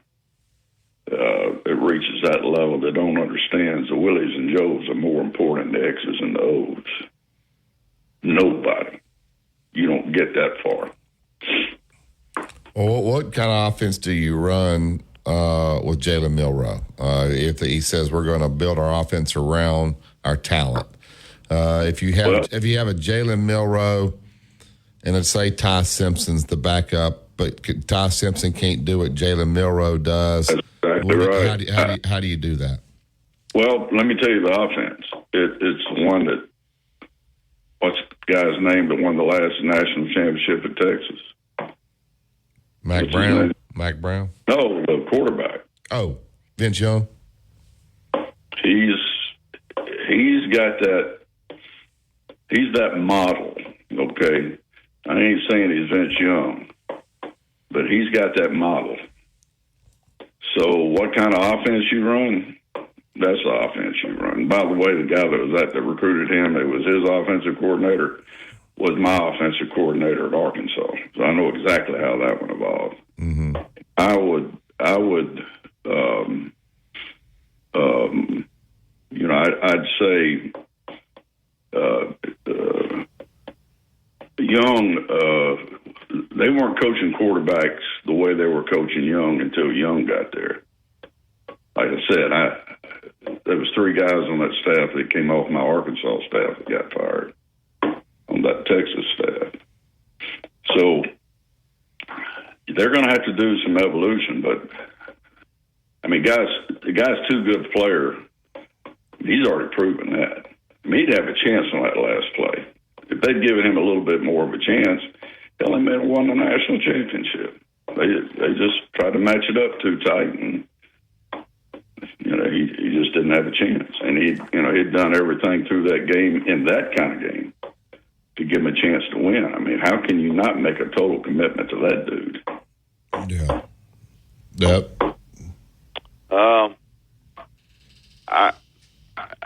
that reaches that level that don't understand the Willies and Joes are more important than the X's and the O's. Nobody. You don't get that far. Well, what kind of offense do you run with Jalen Milroe? If he says we're going to build our offense around our talent, if you have a Jalen Milroe and let's say Ty Simpson's the backup, but Ty Simpson can't do what Jalen Milroe does. That's exactly right. How do you do that? Well, let me tell you the offense. It's the one that, what's the guy's name that won the last national championship at Texas? Mac Brown? Mac Brown? No, the quarterback. Oh, Vince Young? He's got that, he's that model, okay? I ain't saying he's Vince Young, but he's got that model. So what kind of offense you run, that's the offense you run. By the way, the guy that recruited him, it was his offensive coordinator, was my offensive coordinator at Arkansas. So I know exactly how that one evolved. Mm-hmm. I would, I'd say Young, they weren't coaching quarterbacks the way they were coaching Young until Young got there. Like I said, there was 3 guys on that staff that came off my Arkansas staff that got fired on that Texas staff. So they're going to have to do some evolution, but I mean, the guy's too good a player. He's already proven that. I mean, he'd have a chance on that last play. If they'd given him a little bit more of a chance, hell, he may have won the national championship. They just tried to match it up too tight, and he just didn't have a chance. And he'd done everything through that game, in that kind of game, to give him a chance to win. I mean, how can you not make a total commitment to that dude? Yeah. Yep.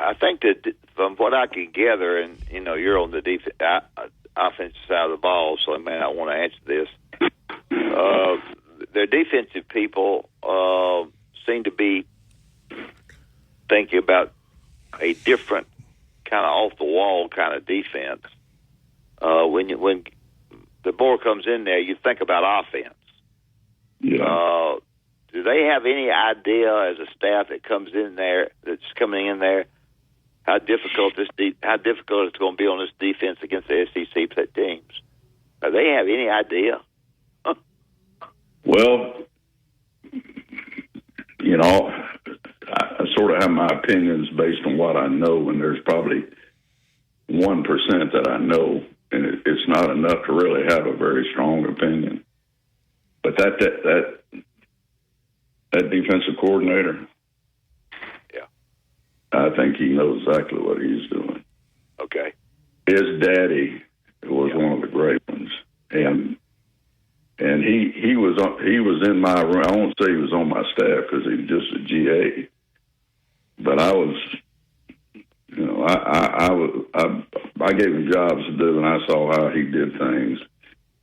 I think that from what I can gather, and you're on the offensive side of the ball, so I may not want to answer this. Their defensive people seem to be thinking about a different kind of off the wall kind of defense. When the ball comes in there, you think about offense. Yeah. Do they have any idea as a staff that comes in there, that's coming in there, how difficult it's going to be on this defense against the SEC teams? Do they have any idea? Well, I sort of have my opinions based on what I know, and there's probably 1% that I know, and it's not enough to really have a very strong opinion. But that defensive coordinator, yeah, I think he knows exactly what he's doing. Okay. His daddy was one of the great ones, and he was in my room. I won't say he was on my staff because he was just a GA, but I was, I gave him jobs to do, and I saw how he did things.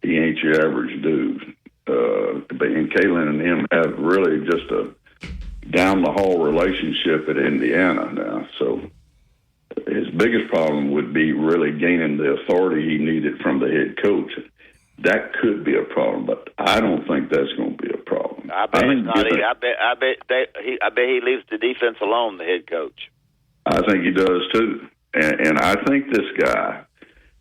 He ain't your average dude. And Kalen and him have really just a down the hall relationship at Indiana now. So his biggest problem would be really gaining the authority he needed from the head coach. That could be a problem, but I don't think that's going to be a problem. I bet it's not. I bet he leaves the defense alone, the head coach. I think he does too, and I think this guy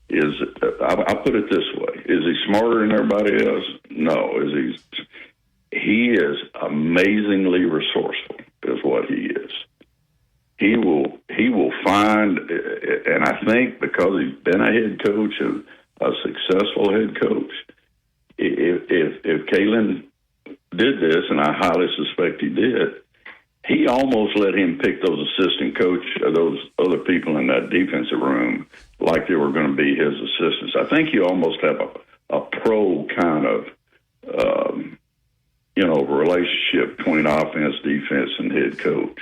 is. I put it this way: is he smarter than everybody else? No. He is amazingly resourceful. Is what he is. He will find, and I think because he's been a head coach and a successful head coach, if Kalen did this, and I highly suspect he did, he almost let him pick those assistant coach or those other people in that defensive room like they were going to be his assistants. I think you almost have a pro kind of, relationship between offense, defense, and head coach,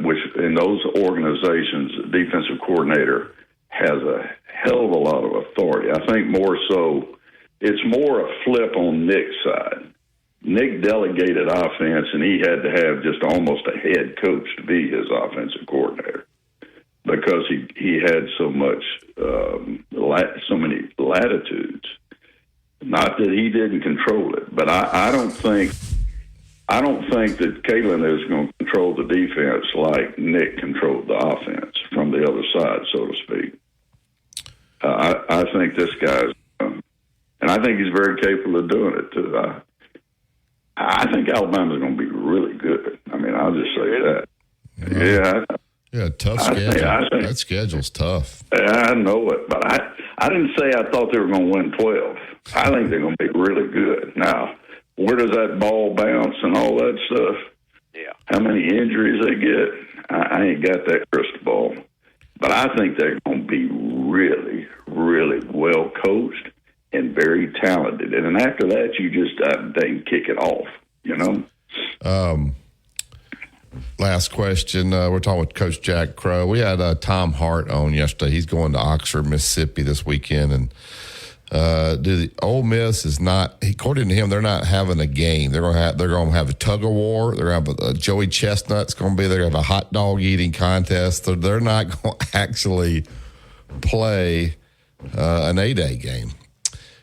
which in those organizations, the defensive coordinator has a hell of a lot of authority. I think more so, it's more a flip on Nick's side. Nick delegated offense, and he had to have just almost a head coach to be his offensive coordinator because he had so many latitudes. Not that he didn't control it, but I don't think that Kalen is going to control the defense like Nick controlled the offense from the other side, so to speak. I think this guy's, and I think he's very capable of doing it too. I think Alabama's going to be really good. I mean, I'll just say that. Yeah, tough schedule. That schedule's tough. I know it, but I didn't say I thought they were going to win 12. I think they're going to be really good. Now, where does that ball bounce and all that stuff? Yeah. How many injuries they get? I ain't got that crystal ball. But I think they're going to be really, really well coached and very talented. And then after that, you just they can kick it off, you know? Last question. We're talking with Coach Jack Crow. We had Tom Hart on yesterday. He's going to Oxford, Mississippi this weekend. And the Ole Miss is not, according to him, they're not having a game. They're going to have a tug of war. They're going to have Joey Chestnut's going to be there. They're going to have a hot dog eating contest. They're not going to actually play an A-Day game.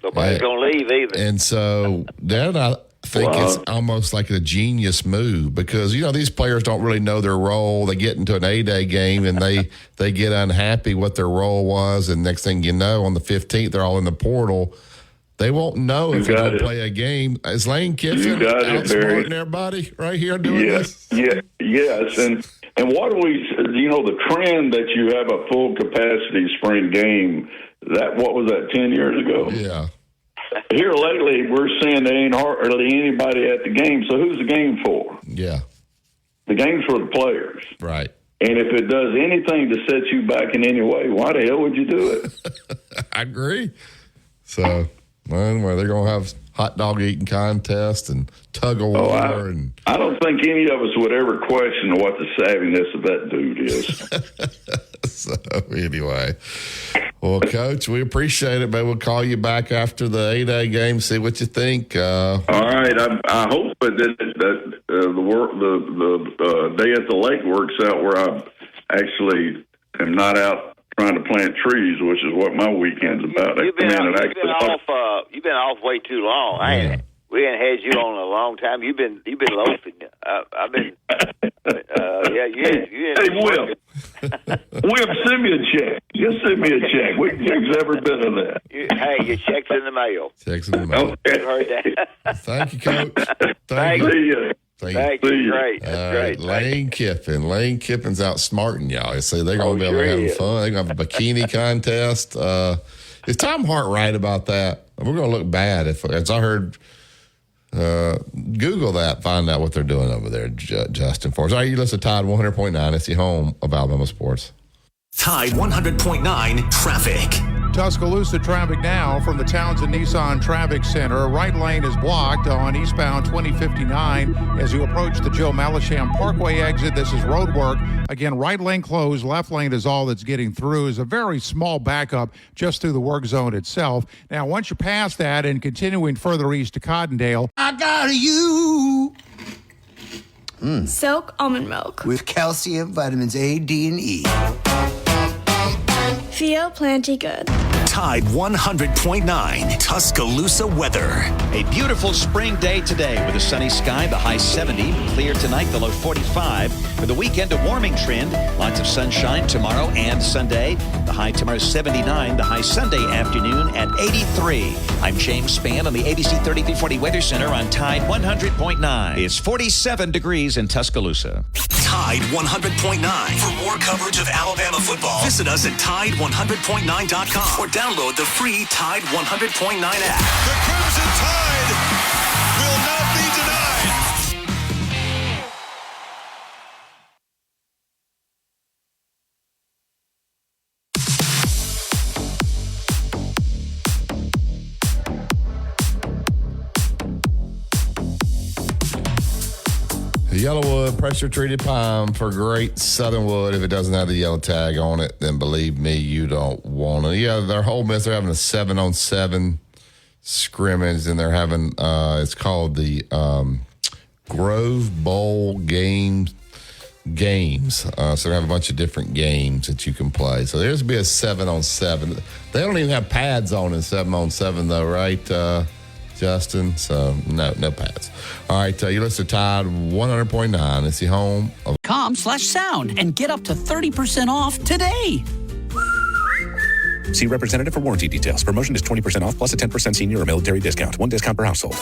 Nobody's going to leave either. And so they're not. I think it's almost like a genius move because, you know, these players don't really know their role. They get into an A-Day game and they get unhappy what their role was. And next thing you know, on the 15th, they're all in the portal. They won't know if they don't play a game. Is Lane Kiffin outsmarting everybody right here doing this? Yes. And what do we, you know, the trend that you have a full capacity spring game, what was that, 10 years ago? Yeah. Here lately, we're seeing there ain't hardly anybody at the game. So who's the game for? Yeah. The game's for the players. Right. And if it does anything to set you back in any way, why the hell would you do it? I agree. So, anyway, they're going to have hot dog eating contest and tug of war. I don't think any of us would ever question what the savviness of that dude is. So, anyway. Well, Coach, we appreciate it, but we'll call you back after the A-Day game, see what you think. All right. I hope that the day at the lake works out where I actually am not out trying to plant trees, which is what my weekend's about. You've been off way too long. We ain't had you on a long time. You've been loafing. I've been. Hey, Will, send me a check. Just send me a check. What check's ever been in that? Your check's in the mail. Check's in the mail. Okay. Heard that. Thank you, Coach. Thank you. Thank you. Great. That's great. Lane Kiffin. Lane Kiffin's outsmarting y'all. You see, they're going to be having fun. They're going to have a bikini contest. Is Tom Hart right about that? We're going to look bad as I heard. Google that, find out what they're doing over there, Justin Forrest. All right, you listen to Tide 100.9. It's the home of Alabama sports. Tide 100.9 traffic. Tuscaloosa traffic now from the Townsend Nissan Traffic Center. Right lane is blocked on eastbound 2059 as you approach the Joe Malisham Parkway exit. This is road work. Again, right lane closed. Left lane is all that's getting through. Is a very small backup just through the work zone itself. Now, once you pass that and continuing further east to Cottondale. I got you. Silk almond milk. With calcium, vitamins A, D, and E. Feel plenty good. Tide 100.9 Tuscaloosa weather. A beautiful spring day today with a sunny sky, the high 70. Clear tonight, the low 45. For the weekend, a warming trend. Lots of sunshine tomorrow and Sunday. The high tomorrow 79. The high Sunday afternoon at 83. I'm James Spann on the ABC 3340 Weather Center on Tide 100.9. It's 47 degrees in Tuscaloosa. Tide 100.9. For more coverage of Alabama football, visit us at Tide100.9.com or download the free Tide 100.9 app. The Crimson Tide will not be denied. Yellowwood pressure-treated pine for great southern wood. If it doesn't have the yellow tag on it, then believe me, you don't want it. Yeah, their whole mess, they're having a 7-on-7 scrimmage, and they're having, it's called the Grove Bowl games. So they have a bunch of different games that you can play. So there's be a 7-on-7. They don't even have pads on in 7-on-7, though, right? Justin. So, no pads. All right, you listen to Tide 100.9. It's the home of .com/sound and get up to 30% off today. See representative for warranty details. Promotion is 20% off plus a 10% senior or military discount. One discount per household.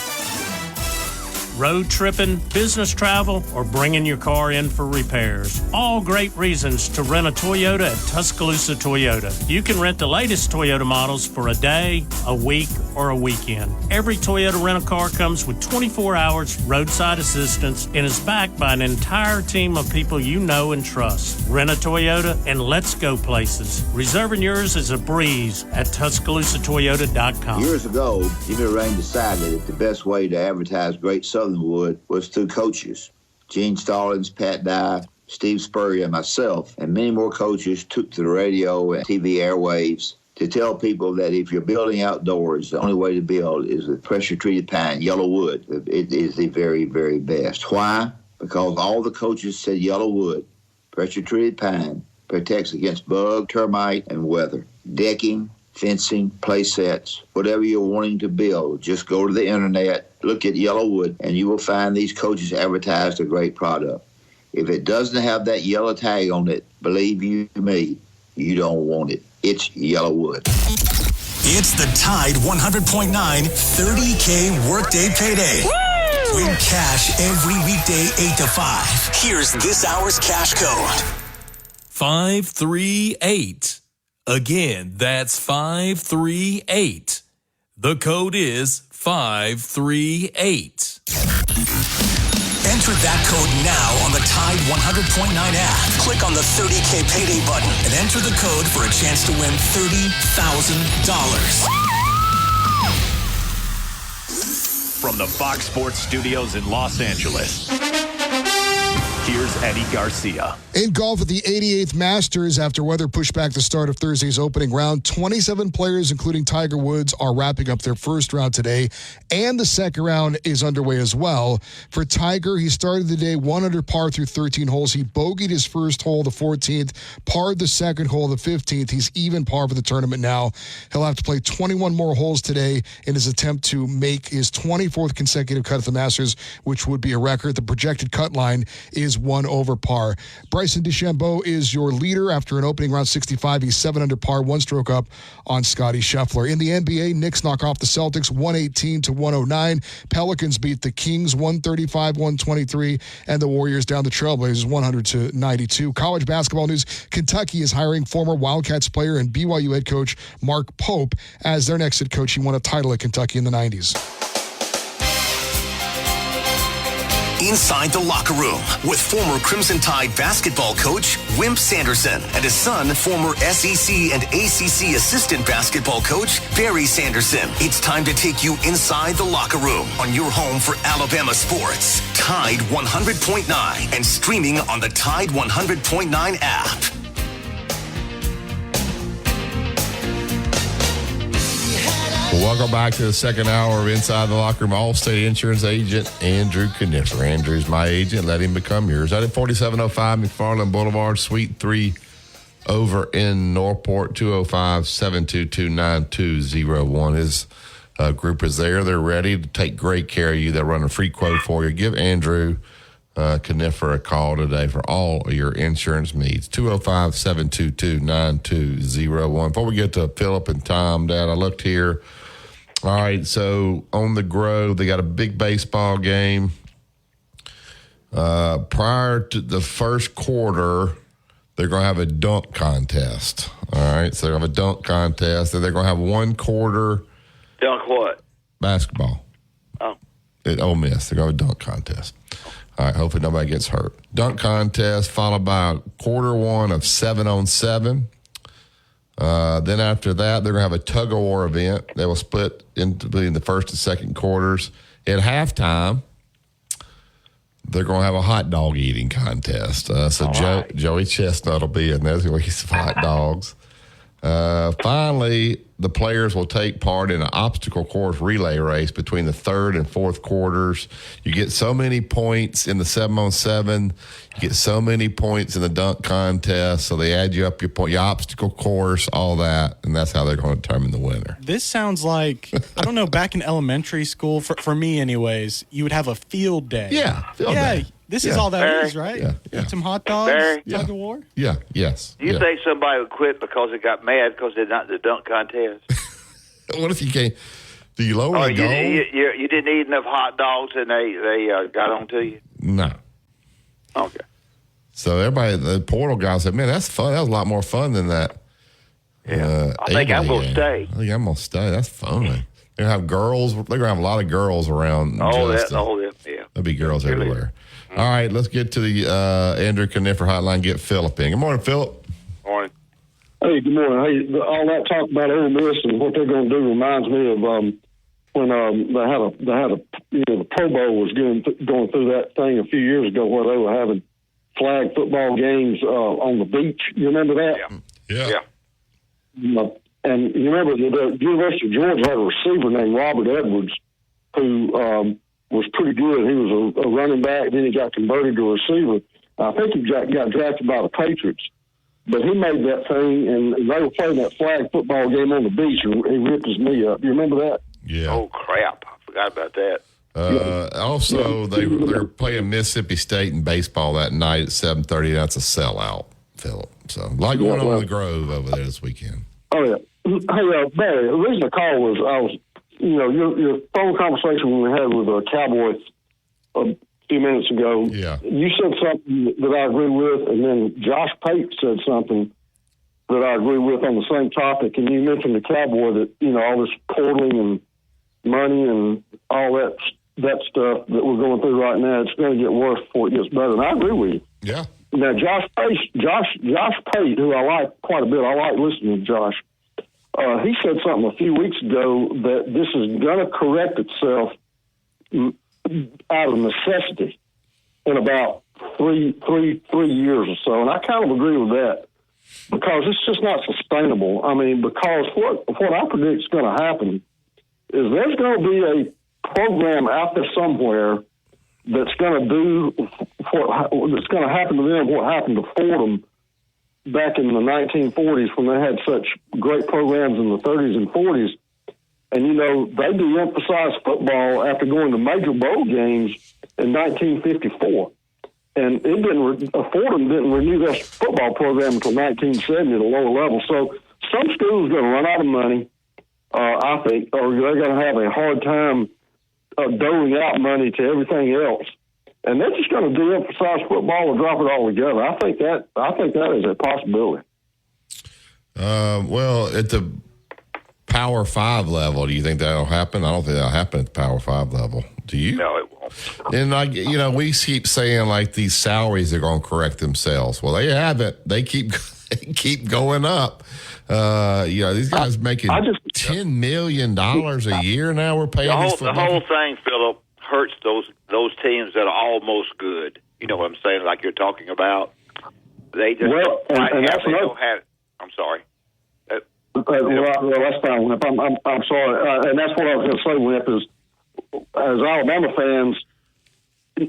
Road tripping, business travel, or bringing your car in for repairs. All great reasons to rent a Toyota at Tuscaloosa Toyota. You can rent the latest Toyota models for a day, a week, or a weekend. Every Toyota rental-car comes with 24 hours roadside assistance and is backed by an entire team of people you know and trust. Rent a Toyota and let's go places. Reserving yours is a breeze at TuscaloosaToyota.com. Years ago, Jimmy Rain decided that the best way to advertise great Southernwood was through coaches. Gene Stallings, Pat Dye, Steve Spurrier, and myself, and many more coaches took to the radio and TV airwaves to tell people that if you're building outdoors, the only way to build is with pressure-treated pine, yellow wood. It is the very, very best. Why? Because all the coaches said yellow wood, pressure-treated pine, protects against bug, termite, and weather. Decking, fencing, play sets, whatever you're wanting to build, just go to the internet, look at Yellowwood, and you will find these coaches advertised a great product. If it doesn't have that yellow tag on it, believe you me, you don't want it. It's Yellowwood. It's the Tide 100.9 30K Workday Payday. Woo! Win cash every weekday 8 to 5. Here's this hour's cash code. 538. Again, that's 538. The code is 538. Enter that code now on the Tide 100.9 app. Click on the 30K Payday button and enter the code for a chance to win $30,000. From the Fox Sports Studios in Los Angeles, here's Eddie Garcia. In golf at the 88th Masters, after weather pushed back the start of Thursday's opening round, 27 players, including Tiger Woods, are wrapping up their first round today, and the second round is underway as well. For Tiger, he started the day 1 under par through 13 holes. He bogeyed his first hole, the 14th, parred the second hole, the 15th. He's even par for the tournament now. He'll have to play 21 more holes today in his attempt to make his 24th consecutive cut at the Masters, which would be a record. The projected cut line is 1 over par. Bryson DeChambeau is your leader after an opening round 65. He's 7 under par, 1 stroke up on Scottie Scheffler. In the NBA, Knicks knock off the Celtics 118-109. Pelicans beat the Kings 135-123, and the Warriors down the Trailblazers 100-92. College basketball news: Kentucky is hiring former Wildcats player and BYU head coach Mark Pope as their next head coach. He won a title at Kentucky in the 90s. Inside the Locker Room with former Crimson Tide basketball coach Wimp Sanderson and his son, former SEC and ACC assistant basketball coach Barry Sanderson. It's time to take you inside the locker room on your home for Alabama sports. Tide 100.9 and streaming on the Tide 100.9 app. Welcome back to the second hour of Inside the Locker Room. Allstate Insurance agent Andrew Kniffer. Andrew's my agent. Let him become yours. Out at 4705 McFarland Boulevard, Suite 3 over in Northport, 205-722-9201. His group is there. They're ready to take great care of you. They'll run a free quote for you. Give Andrew Kniffer a call today for all of your insurance needs. 205-722-9201. Before we get to Philip and Tom, Dad, I looked here. All right, so on the Grove, they got a big baseball game. Prior to the first quarter, they're going to have a dunk contest. All right, so they have a dunk contest, and they're going to have 1 quarter. Dunk what? Basketball. Oh. At Ole Miss, they're going to have a dunk contest. All right, hopefully nobody gets hurt. Dunk contest followed by quarter 1 of 7-on-7. Then after that, they're going to have a tug-of-war event. They will split into between the first and second quarters. At halftime, they're going to have a hot dog eating contest. Joey Chestnut will be in there. He's going to eat some hot dogs. Finally, the players will take part in an obstacle course relay race between the third and fourth quarters. You get so many points in the 7-on-7. You get so many points in the dunk contest. So they add you up your obstacle course, all that, and that's how they're going to determine the winner. This sounds like, I don't know, back in elementary school, for me anyways, you would have a field day. Yeah, field day. This is all that is, right? Yeah. Eat some hot dogs, tug of war. Yeah, yes. Do you think somebody would quit because they got mad because they're not in the dunk contest? What if you can't? Do you lower the goal? You didn't eat enough hot dogs and they got on to you? No. Okay. So everybody, the portal guy said, man, that's fun. That was a lot more fun than that. Yeah. I think I'm going to stay. I think I'm going to stay. That's fun. They're going to have girls. They're going to have a lot of girls around. Yeah. There'll be girls everywhere. All right, let's get to the Andrew Conifer hotline. Get Philip in. Good morning, Philip. Morning. Hey, good morning. Hey, all that talk about Ole Miss and what they're going to do reminds me of when they had a the Pro Bowl was going through that thing a few years ago where they were having flag football games on the beach. You remember that? Yeah. And you remember the University of Georgia had a receiver named Robert Edwards who was pretty good. He was a running back, then he got converted to a receiver. I think he got drafted by the Patriots. But he made that thing, and they were playing that flag football game on the beach, and he ripped his knee up. You remember that? Yeah. Oh, crap. I forgot about that. Also, they're playing Mississippi State in baseball that night at 7:30. That's a sellout, Philip. So, a lot going on in the Grove over there this weekend. Oh, yeah. Hey, Barry, the reason I called was your phone conversation we had with Cowboy a few minutes ago. Yeah. You said something that I agree with, and then Josh Pate said something that I agree with on the same topic. And you mentioned the Cowboy that, all this portaling and money and all that stuff that we're going through right now, it's going to get worse before it gets better. And I agree with you. Yeah. Now, Josh Pate, who I like quite a bit, I like listening to Josh. He said something a few weeks ago that this is going to correct itself out of necessity in about three years or so. And I kind of agree with that because it's just not sustainable. I mean, because what I predict is going to happen is there's going to be a program out there somewhere that's going to do that's going to happen to them what happened to Fordham back in the 1940s when they had such great programs in the 30s and 40s. And, they de-emphasized football after going to major bowl games in 1954. And Fordham didn't renew their football program until 1970 at a lower level. So some schools are going to run out of money, I think, or they're going to have a hard time doling out money to everything else. And they're just going to de-emphasize football or drop it all together. I think that is a possibility. Well, at the Power 5 level, do you think that'll happen? I don't think that'll happen at the Power 5 level. Do you? No, it won't. And we keep saying these salaries are going to correct themselves. Well, they haven't. They keep going up. These guys making $10 million a year now. We're paying the whole thing, Philip, hurts those teams that are almost good. You know what I'm saying? Like you're talking about. They just I'm sorry. Well, that's fine, Wimp. I'm sorry, and that's what I was going to say, Wimp. Is as Alabama fans,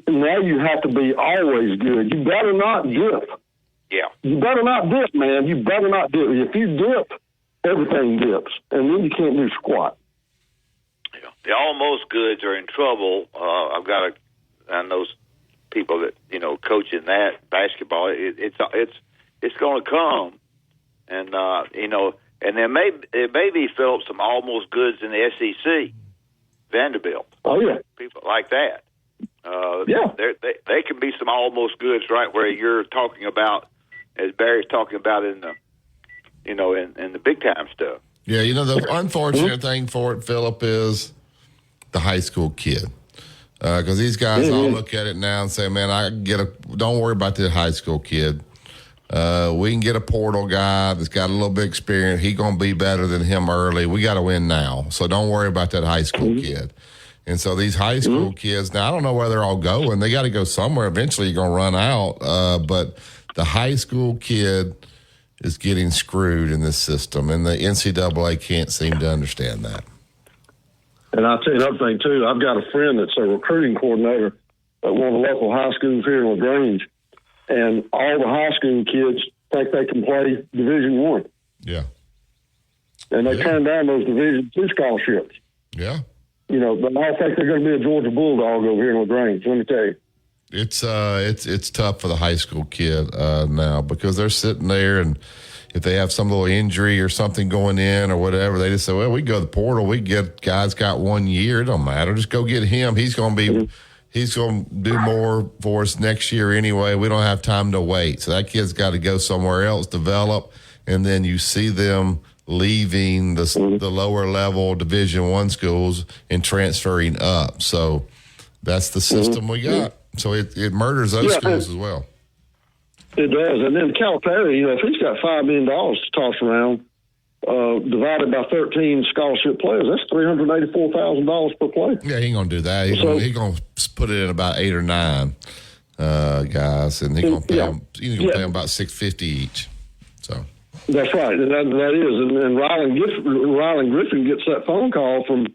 now you have to be always good. You better not dip. Yeah. You better not dip, man. You better not dip. If you dip, everything dips, and then you can't do squat. Yeah. The almost goods are in trouble. I know people that coach in that basketball. It's going to come, and and there may be Philip some almost goods in the SEC, Vanderbilt. Oh yeah, people like that. They can be some almost goods right where you're talking about, as Barry's talking about in the, in the big time stuff. Yeah, the unfortunate thing for it, Philip, is the high school kid. Because these guys all look at it now and say, man, don't worry about the high school kid. We can get a portal guy that's got a little bit of experience. He's going to be better than him early. We got to win now. So don't worry about that high school kid. And so these high school kids, now I don't know where they're all going. They got to go somewhere. Eventually you're going to run out. But the high school kid is getting screwed in this system, and the NCAA can't seem to understand that. And I'll tell you another thing, too. I've got a friend that's a recruiting coordinator at one of the local high schools here in LaGrange, and all the high school kids think they can play Division I. Yeah. And they turn down those Division II scholarships. Yeah. You know, but I think they're going to be a Georgia Bulldog over here in LaGrange, let me tell you. It's tough for the high school kid now because they're sitting there, and if they have some little injury or something going in or whatever, they just say, well, we go to the portal, we get guys got 1 year, it don't matter, just go get him. He's going to do more for us next year anyway. We don't have time to wait. So that kid's got to go somewhere else, develop, and then you see them leaving the lower level Division I schools and transferring up. So that's the system we got. So it murders those schools as well. It does. And then Calipari, you know, if he's got $5 million to toss around, divided by 13 scholarship players, that's $384,000 per play. Yeah, he ain't going to do that. He's going to put it in about 8 or 9 guys, and he's going to pay them. He's going to pay them about $650 each. So that's right. And that is. And Rylan Griffin gets that phone call from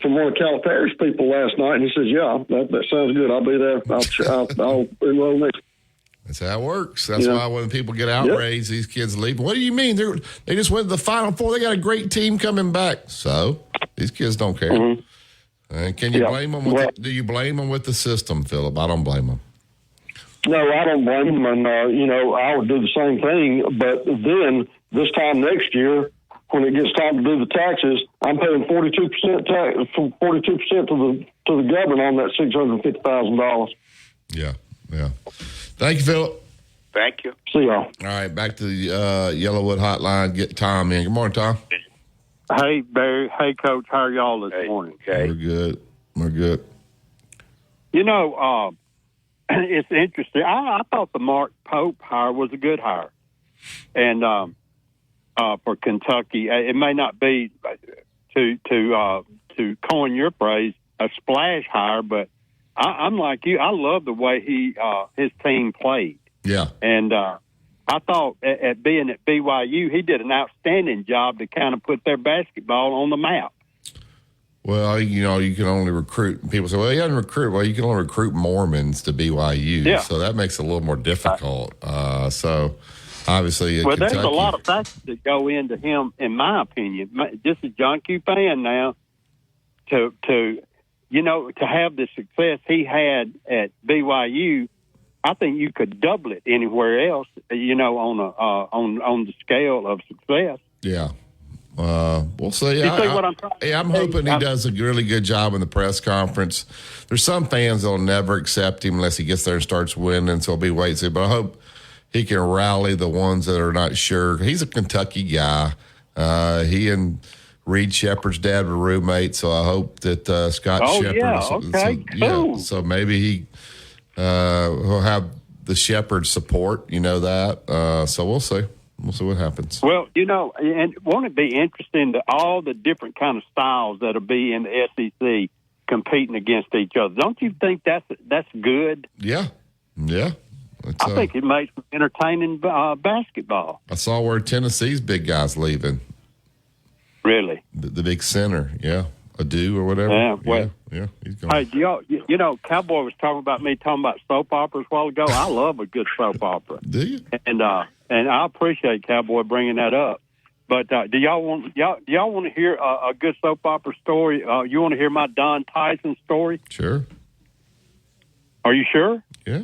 one of Calipari's people last night, and he says, "Yeah, that sounds good. I'll be there. I'll enroll next." That's how it works. That's why when people get outraged, these kids leave. What do you mean? They just went to the Final Four. They got a great team coming back. So these kids don't care. Can you blame them? Do you blame them with the system, Philip? I don't blame them. No, I don't blame them, and you know, I would do the same thing. But then this time next year, when it gets time to do the taxes, I'm paying 42% tax, 42% to the government on that $650,000. Yeah. Thank you, Philip. Thank you. See y'all. All right, back to the Yellowwood Hotline. Get Tom in. Good morning, Tom. Hey, Barry. Hey, Coach. How are y'all this morning? Okay. We're good. You know, it's interesting. I thought the Mark Pope hire was a good hire, and for Kentucky, it may not be to coin your phrase a splash hire, but I'm like you. I love the way his team played. Yeah. And I thought at being at BYU, he did an outstanding job to kind of put their basketball on the map. Well, you know, you can only recruit. People say, well, you haven't recruited. Well, you can only recruit Mormons to BYU. Yeah. So that makes it a little more difficult. So obviously, well, Kentucky, there's a lot of factors that go into him, in my opinion. Just a John Q fan now, to have the success he had at BYU, I think you could double it anywhere else. You know, on the scale of success. Yeah. We'll see. I'm hoping he does a really good job in the press conference. There's some fans that'll never accept him unless he gets there and starts winning, so it'll be wait and see. But I hope he can rally the ones that are not sure. He's a Kentucky guy. He and Reed Shepherd's dad were roommates, so I hope that Scott Shepherd. Yeah, okay, cool. So maybe he will have the Shepherd support. You know that. So we'll see. We'll see what happens. Well, you know, and won't it be interesting that all the different kind of styles that'll be in the SEC competing against each other? Don't you think that's good? Yeah. I think it makes entertaining basketball. I saw where Tennessee's big guy's leaving. Really? The big center, yeah. Adu or whatever. Yeah, well, yeah, he's going. Hey, you know, Cowboy was talking about soap operas a while ago. I love a good soap opera. Do you? And I appreciate Cowboy bringing that up. But do y'all want to hear a good soap opera story? You want to hear my Don Tyson story? Sure. Are you sure? Yeah.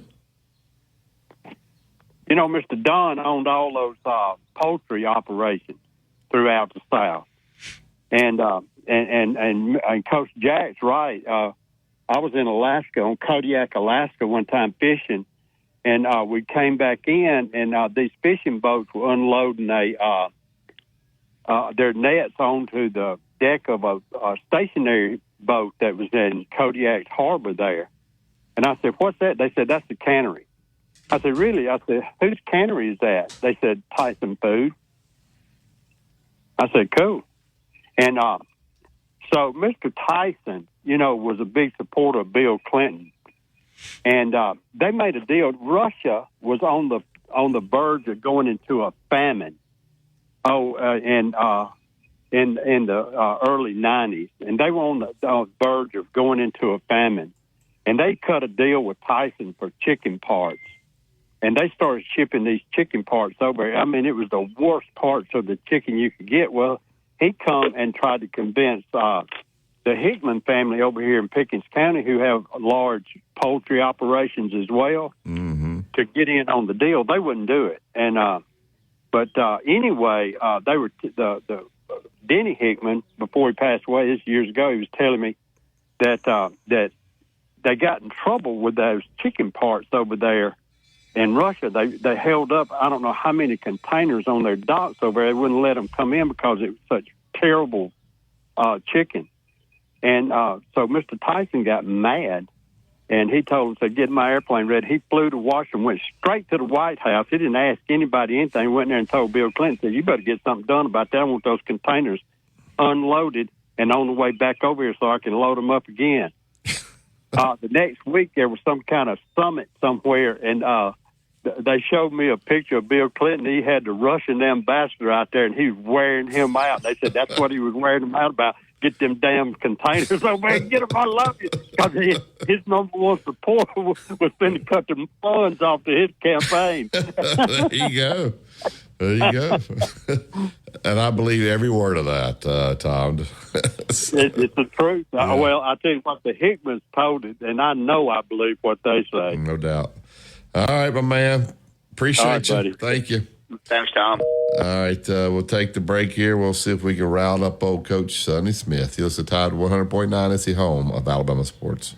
You know, Mr. Don owned all those poultry operations throughout the South, and Coach Jack's right. I was in Alaska, on Kodiak, Alaska, one time fishing, and we came back in, and these fishing boats were unloading their nets onto the deck of a stationary boat that was in Kodiak's harbor there. And I said, "What's that?" They said, "That's the cannery." I said, "Really?" I said, "Whose cannery is that?" They said, "Tyson Food." I said, "Cool." And so Mr. Tyson, you know, was a big supporter of Bill Clinton. And they made a deal. Russia was on the verge of going into a famine in the early 90s, and they were on the verge of going into a famine. And they cut a deal with Tyson for chicken parts. And they started shipping these chicken parts over. I mean, it was the worst parts of the chicken you could get. Well, he come and tried to convince the Hickman family over here in Pickens County, who have large poultry operations as well, to get in on the deal. They wouldn't do it. And anyway, they were the Denny Hickman, before he passed away this years ago. He was telling me that they got in trouble with those chicken parts over there in Russia. They held up, I don't know how many containers on their docks over there. They wouldn't let them come in because it was such terrible chicken. And so Mr. Tyson got mad, and he told them to get my airplane ready. He flew to Washington, went straight to the White House. He didn't ask anybody anything. He went there and told Bill Clinton, said, "You better get something done about that. I want those containers unloaded and on the way back over here so I can load them up again." The next week, there was some kind of summit somewhere, and they showed me a picture of Bill Clinton. He had the Russian ambassador out there, and he was wearing him out. They said that's what he was wearing him out about. Get them damn containers over there and get them. I love you. Because his number one supporter was going to cut the funds off to his campaign. There you go. There you go. And I believe every word of that, Tom. It's the truth. Yeah. Well, I tell you what, the Hickmans told it, and I know I believe what they say. No doubt. All right, my man. Appreciate you. Buddy. Thank you. Thanks, Tom. All right, we'll take the break here. We'll see if we can round up old Coach Sonny Smith. You'll see Tide 100.9 is the home of Alabama sports.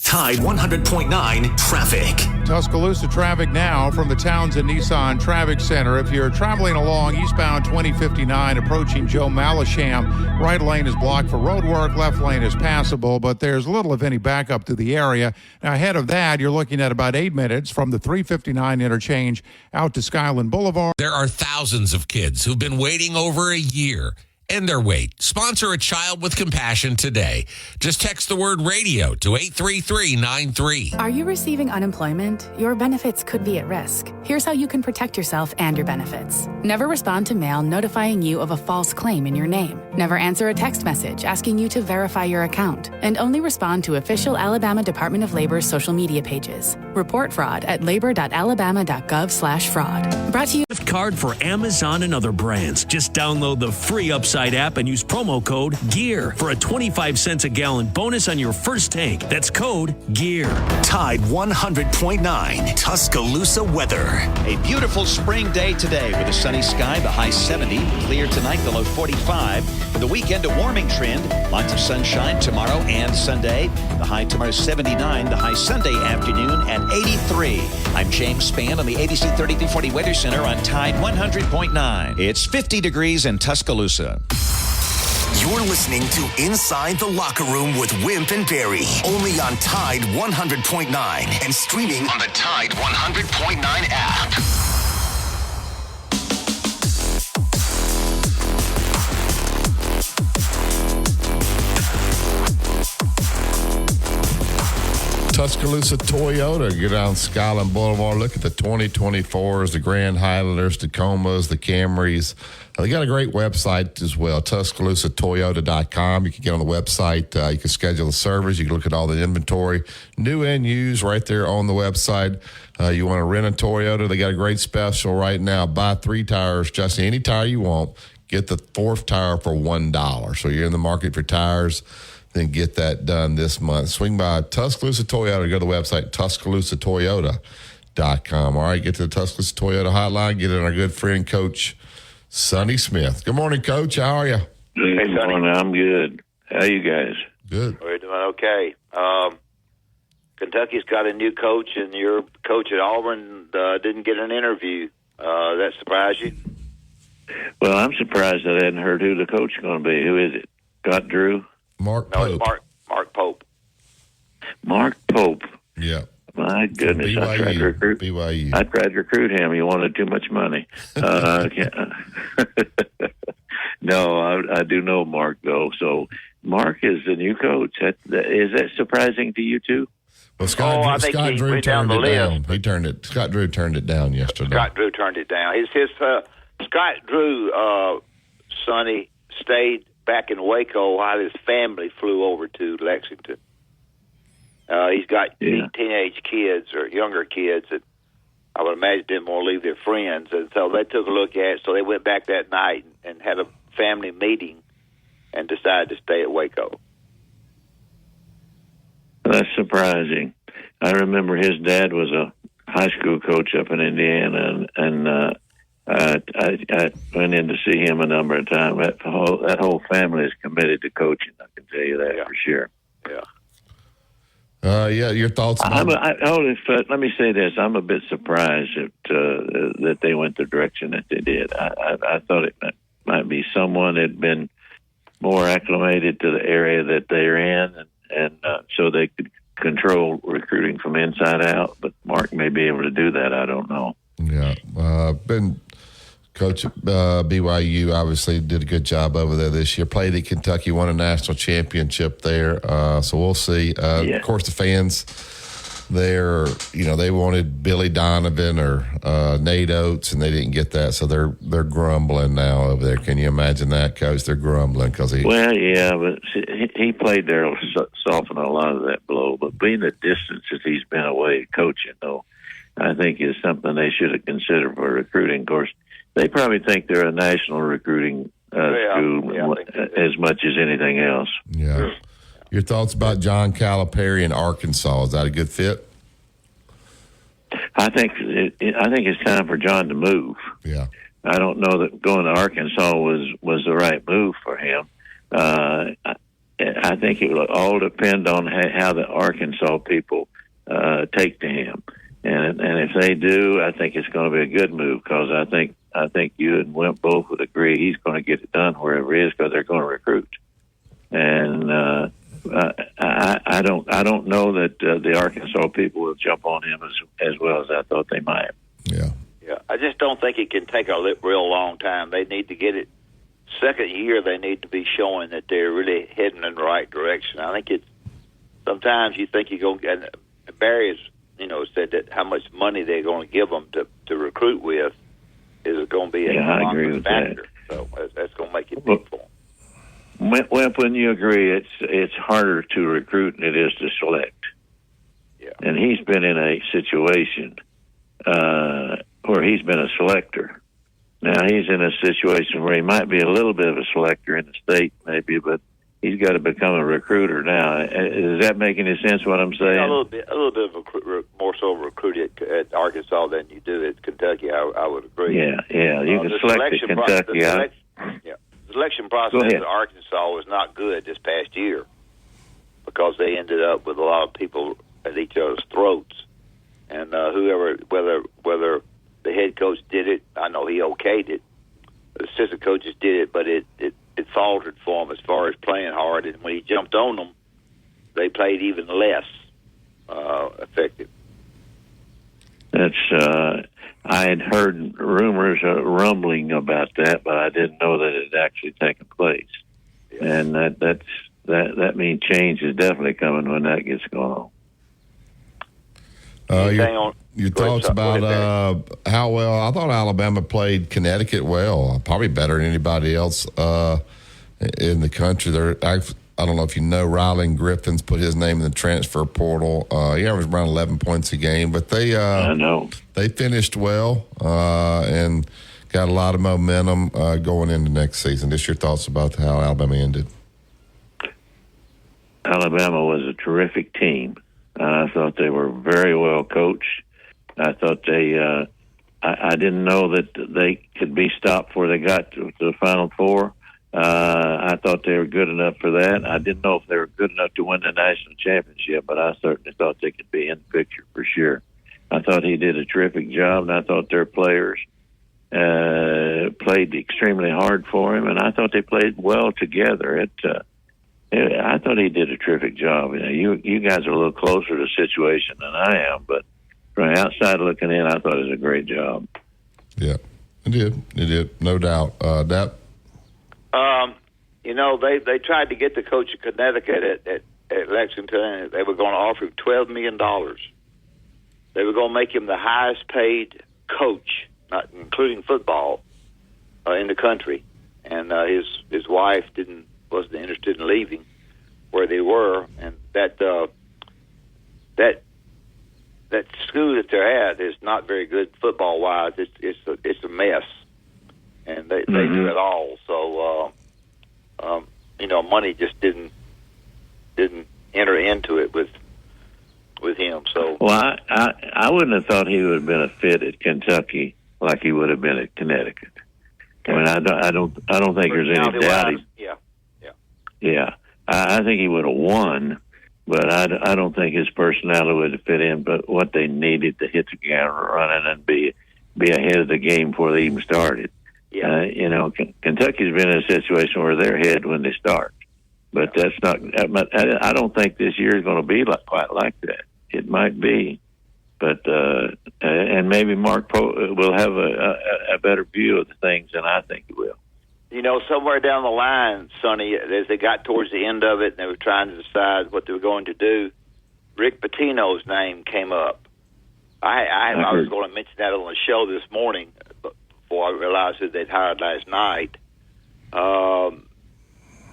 Tide 100.9 traffic. Tuscaloosa traffic now from the Townsend Nissan Traffic Center. If you're traveling along eastbound 2059 approaching Joe Malisham, right lane is blocked for road work, left lane is passable, but there's little if any backup to the area. Now ahead of that, you're looking at about 8 minutes from the 359 interchange out to Skyland Boulevard. There are thousands of kids who've been waiting over a year. End their wait. Sponsor a child with compassion today. Just text the word radio to 83393. Are you receiving unemployment? Your benefits could be at risk. Here's how you can protect yourself and your benefits. Never respond to mail notifying you of a false claim in your name. Never answer a text message asking you to verify your account. And only respond to official Alabama Department of Labor's social media pages. Report fraud at labor.alabama.gov/fraud. Brought to you. Gift card for Amazon and other brands. Just download the free Upside app and use promo code GEAR for a 25 cents a gallon bonus on your first tank. That's code GEAR. Tide 100.9 Tuscaloosa weather. A beautiful spring day today with a sunny sky, the high 70. Clear tonight, the low 45. For the weekend, a warming trend. Lots of sunshine tomorrow and Sunday. The high tomorrow 79. The high Sunday afternoon at 83. I'm James Spann on the ABC 3340 Weather Center on Tide 100.9. It's 50 degrees in Tuscaloosa. You're listening to Inside the Locker Room with Wimp and Barry, only on Tide 100.9 and streaming on the Tide 100.9 app. Tuscaloosa Toyota. Get down Skyland Boulevard. Look at the 2024s, the Grand Highlanders, Tacomas, the Camrys. They got a great website as well, TuscaloosaToyota.com. You can get on the website. You can schedule a service. You can look at all the inventory, new and used, right there on the website. You want to rent a Toyota, they got a great special right now. Buy 3 tires, just any tire you want. Get the 4th tire for $1. So you're in the market for tires, then get that done this month. Swing by Tuscaloosa Toyota. Go to the website, TuscaloosaToyota.com. All right, get to the Tuscaloosa Toyota hotline. Get in our good friend, Coach Sonny Smith. Good morning, Coach. How are you? Hey, Sonny. I'm good. How you guys? Good. We're doing okay. Kentucky's got a new coach, and your coach at Auburn didn't get an interview. That surprised you? Well, I'm surprised I hadn't heard who the coach is going to be. Who is it? Scott Drew? Mark No, Pope. it's Mark Pope. Mark Pope. Yeah. My goodness, BYU. I tried to recruit. BYU. I tried to recruit him. He wanted too much money. No, I do know Mark though. So Mark is the new coach. Is that surprising to you too? Well, Scott Drew turned it down. Scott Drew turned it down. His Scott Drew, Sonny, stayed back in Waco while his family flew over to Lexington. He's got teenage kids or younger kids that I would imagine didn't want to leave their friends. And so they took a look at it. So they went back that night and had a family meeting and decided to stay at Waco. That's surprising. I remember his dad was a high school coach up in Indiana, and I went in to see him a number of times. That whole family is committed to coaching. I can tell you that for sure. Yeah. Your thoughts? Let me say this: I'm a bit surprised that they went the direction that they did. I thought it might be someone that had been more acclimated to the area that they're in, and so they could control recruiting from inside out. But Mark may be able to do that. I don't know. Yeah, been coach at BYU. Obviously, did a good job over there this year. Played at Kentucky, won a national championship there. So we'll see. Of course, the fans there, they wanted Billy Donovan or Nate Oates, and they didn't get that. So they're grumbling now over there. Can you imagine that, Coach? They're grumbling because he. Well, yeah, but he played there to soften a lot of that blow. But being the distance that he's been away coaching, though, I think is something they should have considered for recruiting. Of course, they probably think they're a national recruiting school as much as anything else. Yeah. Your thoughts about John Calipari in Arkansas? Is that a good fit? I think it's time for John to move. Yeah. I don't know that going to Arkansas was the right move for him. I think it will all depend on how the Arkansas people take to him. And if they do, I think it's going to be a good move because I think you and Wimp both would agree he's going to get it done wherever he is because they're going to recruit. And I don't know that the Arkansas people will jump on him as well as I thought they might. Yeah. Yeah, I just don't think it can take a real long time. They need to get it. Second year, they need to be showing that they're really heading in the right direction. I think sometimes you think you're going to get. Barry has, said that how much money they're going to give them to recruit with is going to be a factor. So that's going to make it big for them. Well, when you agree, it's harder to recruit than it is to select. Yeah. And he's been in a situation where he's been a selector. Now he's in a situation where he might be a little bit of a selector in the state, maybe, but he's got to become a recruiter now. Does that make any sense? What I'm saying? A little bit of more so recruited at Arkansas than you do at Kentucky. I would agree. Yeah. You can select at Kentucky. The selection process at Arkansas was not good this past year because they ended up with a lot of people at each other's throats, and whether the head coach did it, I know he okayed it. The assistant coaches did it, but it faltered for him as far as playing hard. And when he jumped on them, they played even less effective. That's I had heard rumors, rumbling about that, but I didn't know that it had actually taken place. Yeah. And that means change is definitely coming when that gets going on. Your thoughts about how well I thought Alabama played Connecticut well, probably better than anybody else in the country. I don't know if you know, Rylan Griffin's put his name in the transfer portal. He averaged around 11 points a game, but they finished well and got a lot of momentum going into next season. Just your thoughts about how Alabama ended. Alabama was a terrific team. I thought they were very well coached. I thought I didn't know that they could be stopped before they got to the Final Four. I thought they were good enough for that. I didn't know if they were good enough to win the national championship, but I certainly thought they could be in the picture for sure. I thought he did a terrific job, and I thought their players played extremely hard for him, and I thought they played well together. I thought he did a terrific job. You guys are a little closer to the situation than I am, but from outside looking in, I thought it was a great job. Yeah, it did, no doubt. They tried to get the coach of Connecticut at Lexington. They were going to offer him $12 million. They were going to make him the highest paid coach, not including football, in the country, and his wife wasn't interested in leaving where they were, and that school that they're at is not very good football wise. It's a mess, and they do it all. So money just didn't enter into it with him. So well, I wouldn't have thought he would have been a fit at Kentucky like he would have been at Connecticut. I mean, I don't think there's any doubt. Yeah. I think he would have won, but I don't think his personality would have fit in. But what they needed to hit the ground running and be ahead of the game before they even started. Yeah. Kentucky's been in a situation where they're ahead when they start, but that's not. I don't think this year is going to be quite like that. It might be, but and maybe Mark will have a better view of the things than I think he will. Somewhere down the line, Sonny, as they got towards the end of it and they were trying to decide what they were going to do, Rick Pitino's name came up. I was going to mention that on the show this morning before I realized who they'd hired last night.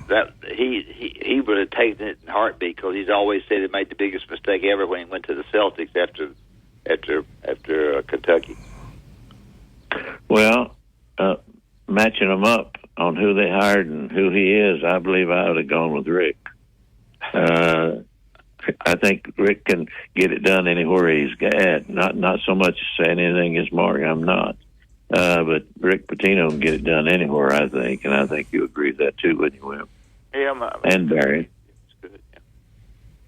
That he would have taken it in a heartbeat because he's always said he made the biggest mistake ever when he went to the Celtics after Kentucky. Well, matching them up on who they hired and who he is, I believe I would have gone with Rick. I think Rick can get it done anywhere he's at. Not so much saying anything against Mark, I'm not. But Rick Pitino can get it done anywhere, I think, and I think you agree with that too, wouldn't you, Will? Yeah, and Barry. Good,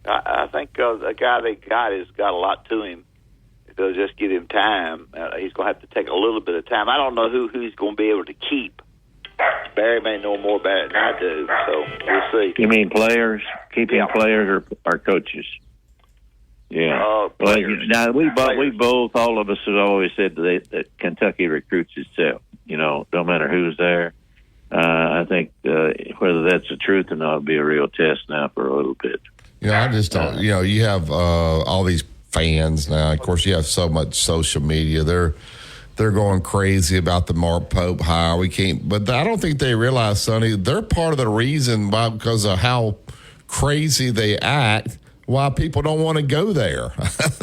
yeah. I think the guy they got has got a lot to him. If they'll just give him time, he's going to have to take a little bit of time. I don't know who he's going to be able to keep. Barry may know more about it than I do, so we'll see. You mean players? Keeping players or coaches? Yeah. Players. Now we both, all of us have always said that Kentucky recruits itself. No matter who's there. I think whether that's the truth or not will be a real test now for a little bit. I just don't. You have all these fans now. Of course, you have so much social media. They're going crazy about the Mark Pope hire. We can't, but I don't think they realize, Sonny, they're part of the reason why, because of how crazy they act, why people don't want to go there.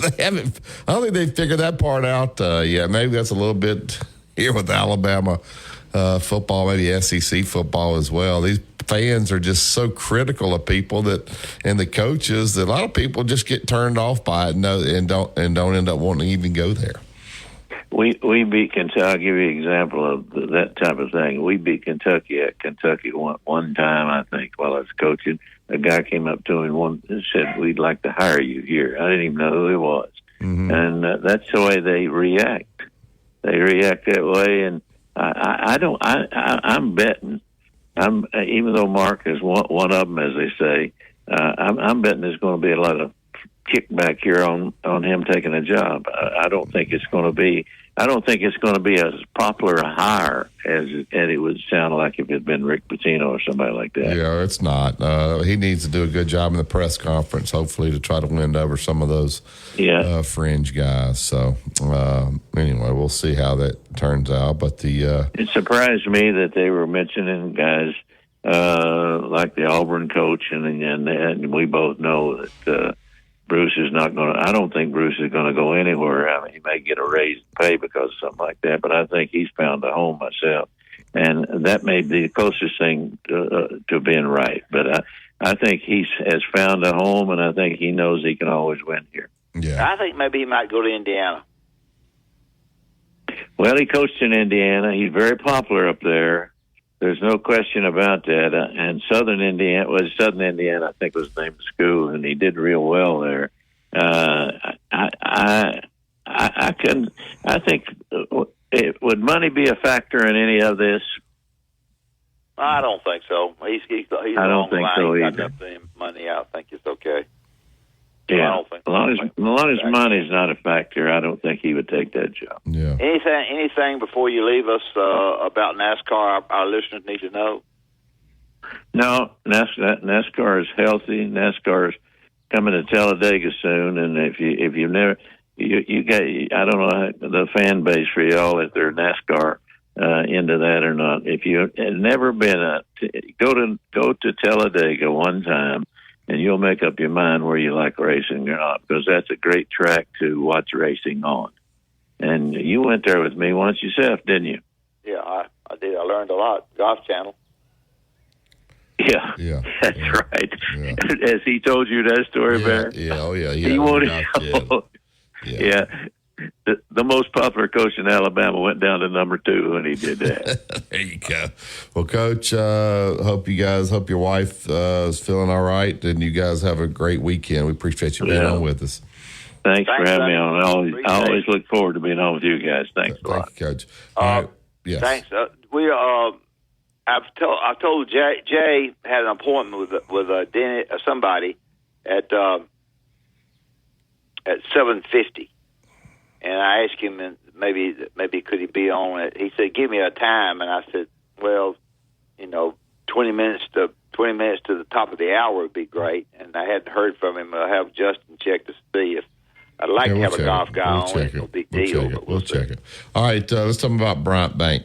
They haven't. I don't think they figured that part out yet. Maybe that's a little bit here with Alabama football, maybe SEC football as well. These fans are just so critical of people and the coaches that a lot of people just get turned off by it and don't end up wanting to even go there. We beat Kentucky. I'll give you an example of that type of thing. We beat Kentucky at Kentucky one time, I think, while I was coaching. A guy came up to me and said, "We'd like to hire you here." I didn't even know who he was. Mm-hmm. And that's the way they react. They react that way, and I'm betting. Even though Mark is one of them, as they say, I'm betting there's going to be a lot of kickback here on him taking a job. I don't think it's going to be. I don't think it's going to be as popular a hire as it would sound like if it had been Rick Pitino or somebody like that. Yeah, it's not. He needs to do a good job in the press conference, hopefully, to try to win over some of those fringe guys. So, anyway, we'll see how that turns out. But it surprised me that they were mentioning guys like the Auburn coach, and we both know that Bruce is not going to. I don't think Bruce is going to go anywhere. I mean, he may get a raised pay because of something like that, but I think he's found a home myself, and that may be the closest thing to being right. But I think he has found a home, and I think he knows he can always win here. Yeah, I think maybe he might go to Indiana. Well, he coached in Indiana. He's very popular up there. There's no question about that. And Southern Indiana, I think was the name of the school, and he did real well there. I think, would money be a factor in any of this? I don't think so. He's I don't think so either. either. Got enough money. I think it's okay. Yeah, as long as money's not a factor, I don't think he would take that job. Yeah. Anything before you leave us about NASCAR our listeners need to know? No, NASCAR is healthy. NASCAR is coming to Talladega soon, and if you've never, you got, I don't know the fan base for y'all if they're NASCAR into that or not. If you have never been go to Talladega one time, and you'll make up your mind where you like racing or not, because that's a great track to watch racing on. And you went there with me once yourself, didn't you? Yeah, I did. I learned a lot. Golf Channel. Yeah, that's right. Yeah. Has he told you that story, Barry? Yeah, oh yeah. He won't. Yeah. The most popular coach in Alabama went down to number 2 when he did that. There you go. Well, Coach, hope your wife is feeling all right, and you guys have a great weekend. We appreciate you being on with us. Thanks for having me on. I always look forward to being on with you guys. Thanks a lot. Thank you, Coach. Yes. Thanks. I've told Jay had an appointment with somebody at 7:50, and I asked him, and maybe could he be on it? He said, "Give me a time," and I said, "Well, 20 minutes to the top of the hour would be great." And I hadn't heard from him. I'll have Justin check to see if I'd like to have a golf guy on. It's no big deal. We'll check it. All right, let's talk about Bryant Bank.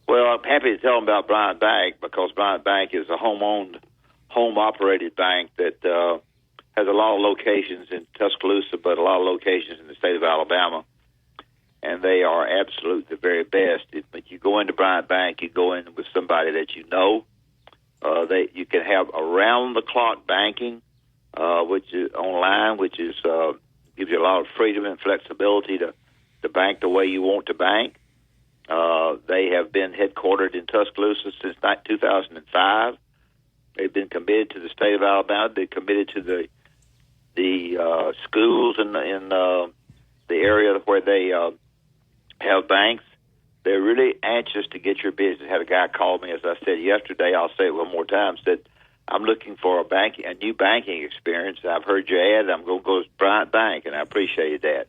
Well, I'm happy to tell them about Bryant Bank, because Bryant Bank is a home-owned, home-operated bank that has a lot of locations in Tuscaloosa, but a lot of locations in the state of Alabama, and they are absolutely the very best. If you go into Bryant Bank, you go in with somebody that you know. You can have around-the-clock banking, which is online, which is gives you a lot of freedom and flexibility to bank the way you want to bank. They have been headquartered in Tuscaloosa since 2005. They've been committed to the state of Alabama. They're committed to the schools in the area where they have banks. They're really anxious to get your business. I had a guy call me, as I said yesterday. I'll say it one more time. Said, "I'm looking for a new banking experience. I've heard your ad. I'm going to go to Bryant Bank," and I appreciated that.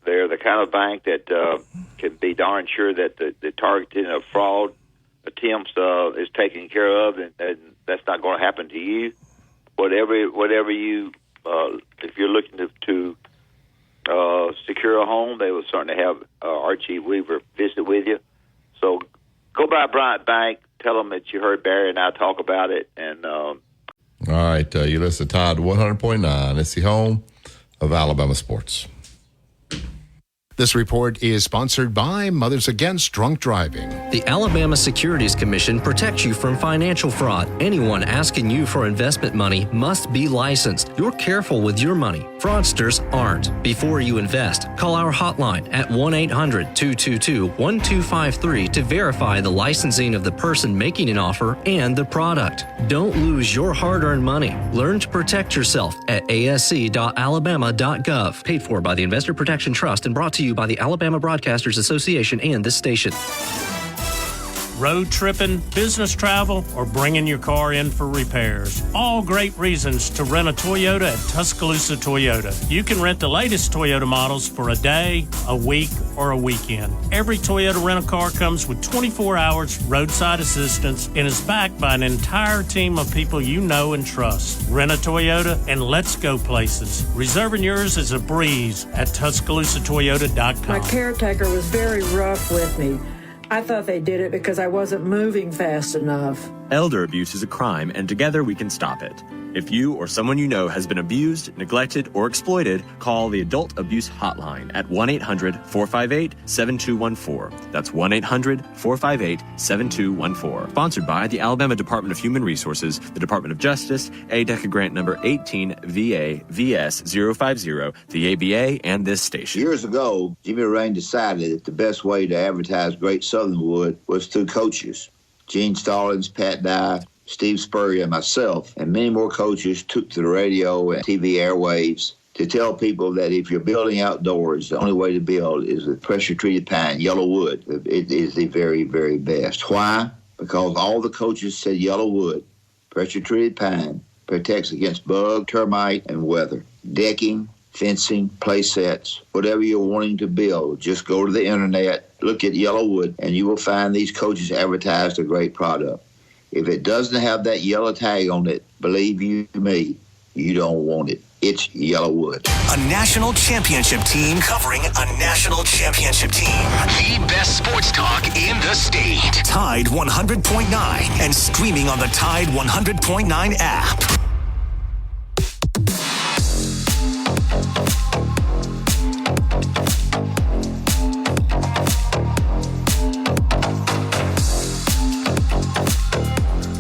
They're the kind of bank that can be darn sure that the targeting of fraud attempts is taken care of, and that's not going to happen to you. Whatever you, if you're looking to secure a home, they will certainly have Archie Weaver visit with you. So go by Bryant Bank, tell them that you heard Barry and I talk about it. And all right, you listen to Todd 100.9. It's the home of Alabama sports. This report is sponsored by Mothers Against Drunk Driving. The Alabama Securities Commission protects you from financial fraud. Anyone asking you for investment money must be licensed. You're careful with your money. Fraudsters aren't. Before you invest, call our hotline at 1-800-222-1253 to verify the licensing of the person making an offer and the product. Don't lose your hard-earned money. Learn to protect yourself at asc.alabama.gov. Paid for by the Investor Protection Trust and brought to you by the Alabama Broadcasters Association and this station. Road tripping, business travel, or bringing your car in for repairs. All great reasons to rent a Toyota at Tuscaloosa Toyota. You can rent the latest Toyota models for a day, a week, or a weekend. Every Toyota rental-car comes with 24 hours roadside assistance and is backed by an entire team of people you know and trust. Rent a Toyota and let's go places. Reserving yours is a breeze at TuscaloosaToyota.com. My caretaker was very rough with me. I thought they did it because I wasn't moving fast enough. Elder abuse is a crime, and together we can stop it. If you or someone you know has been abused, neglected, or exploited, call the Adult Abuse Hotline at 1-800-458-7214. That's 1-800-458-7214. Sponsored by the Alabama Department of Human Resources, the Department of Justice, ADECA grant number 18VA-VS050, the ABA, and this station. Years ago, Jimmy Rain decided that the best way to advertise Great Southernwood was through coaches. Gene Stallings, Pat Dye, Steve Spurrier, and myself, and many more coaches took to the radio and TV airwaves to tell people that if you're building outdoors, the only way to build is with pressure-treated pine, yellow wood. It is the very, very best. Why? Because all the coaches said yellow wood, pressure-treated pine, protects against bug, termite, and weather. Decking, fencing, play sets, whatever you're wanting to build, just go to the internet, look at yellow wood, and you will find these coaches advertised a great product. If it doesn't have that yellow tag on it, believe you me, you don't want it. it's Yellowwood. A national championship team covering a national championship team. The best sports talk in the state. Tide 100.9 and streaming on the Tide 100.9 app.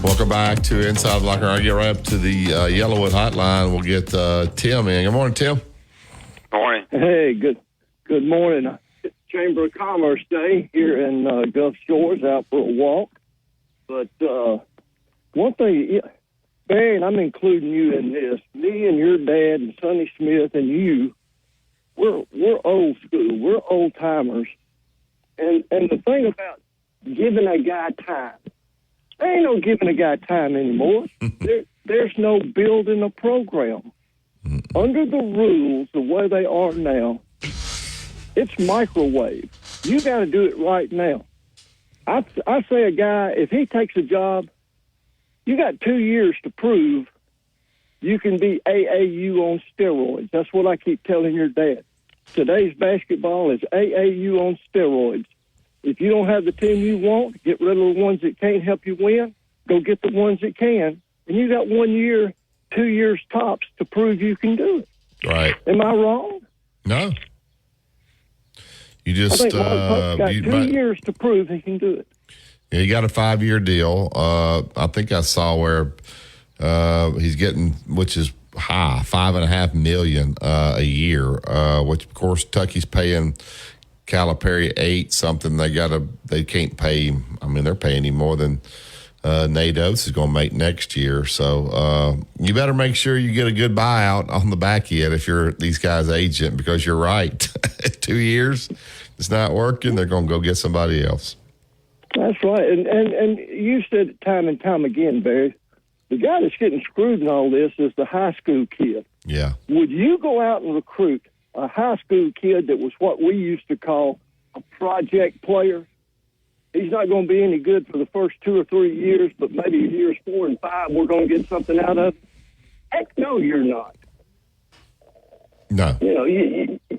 Welcome back to Inside the Locker Room. I'll get right up to the Yellowwood hotline. We'll get Tim in. Good morning, Tim. Morning. Hey, good morning. It's Chamber of Commerce Day here in Gulf Shores, out for a walk. But one thing, Barry, and I'm including you in this, me and your dad and Sonny Smith and you, we're old school. We're old timers. And the thing about giving a guy time, there ain't no giving a guy time anymore. There's no building a program. Under the rules, the way they are now, it's microwave. You got to do it right now. I say a guy, if he takes a job, you got 2 years to prove you can be AAU on steroids. That's what I keep telling your dad. Today's basketball is AAU on steroids. If you don't have the team you want, get rid of the ones that can't help you win. Go get the ones that can. And you got 1 year, 2 years tops to prove you can do it. Right. Am I wrong? No. You just I think got 2 years to prove he can do it. Yeah, he got a 5-year deal. I think I saw where he's getting, which is high, $5.5 million a year. Which of course Tucky's paying Calipari $8 something. They can't pay. I mean, they're paying him more than Nate Oates is going to make next year. So you better make sure you get a good buyout on the back end if you're these guys' agent, because you're right. 2 years, it's not working. They're going to go get somebody else. That's right. And you said it time and time again, Barry, the guy that's getting screwed in all this is the high school kid. Yeah. Would you go out and recruit a high school kid that was what we used to call a project player? He's not going to be any good for the first 2 or 3 years, but maybe years 4 and 5, we're going to get something out of it. Heck no, you're not. No. You know,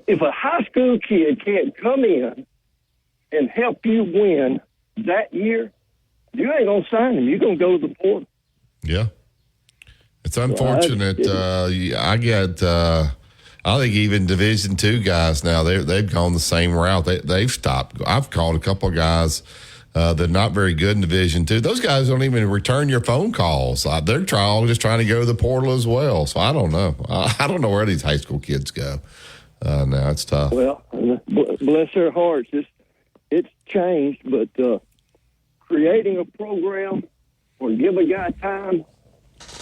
if a high school kid can't come in and help you win that year, you ain't going to sign him. You're going to go to the portal. Yeah. It's unfortunate. I think even Division II guys now, they've gone the same route. They've stopped. I've called a couple of guys that are not very good in Division II. Those guys don't even return your phone calls. They're just trying to go to the portal as well. So I don't know. I don't know where these high school kids go. Now it's tough. Well, bless their hearts. It's changed, but creating a program or give a guy time,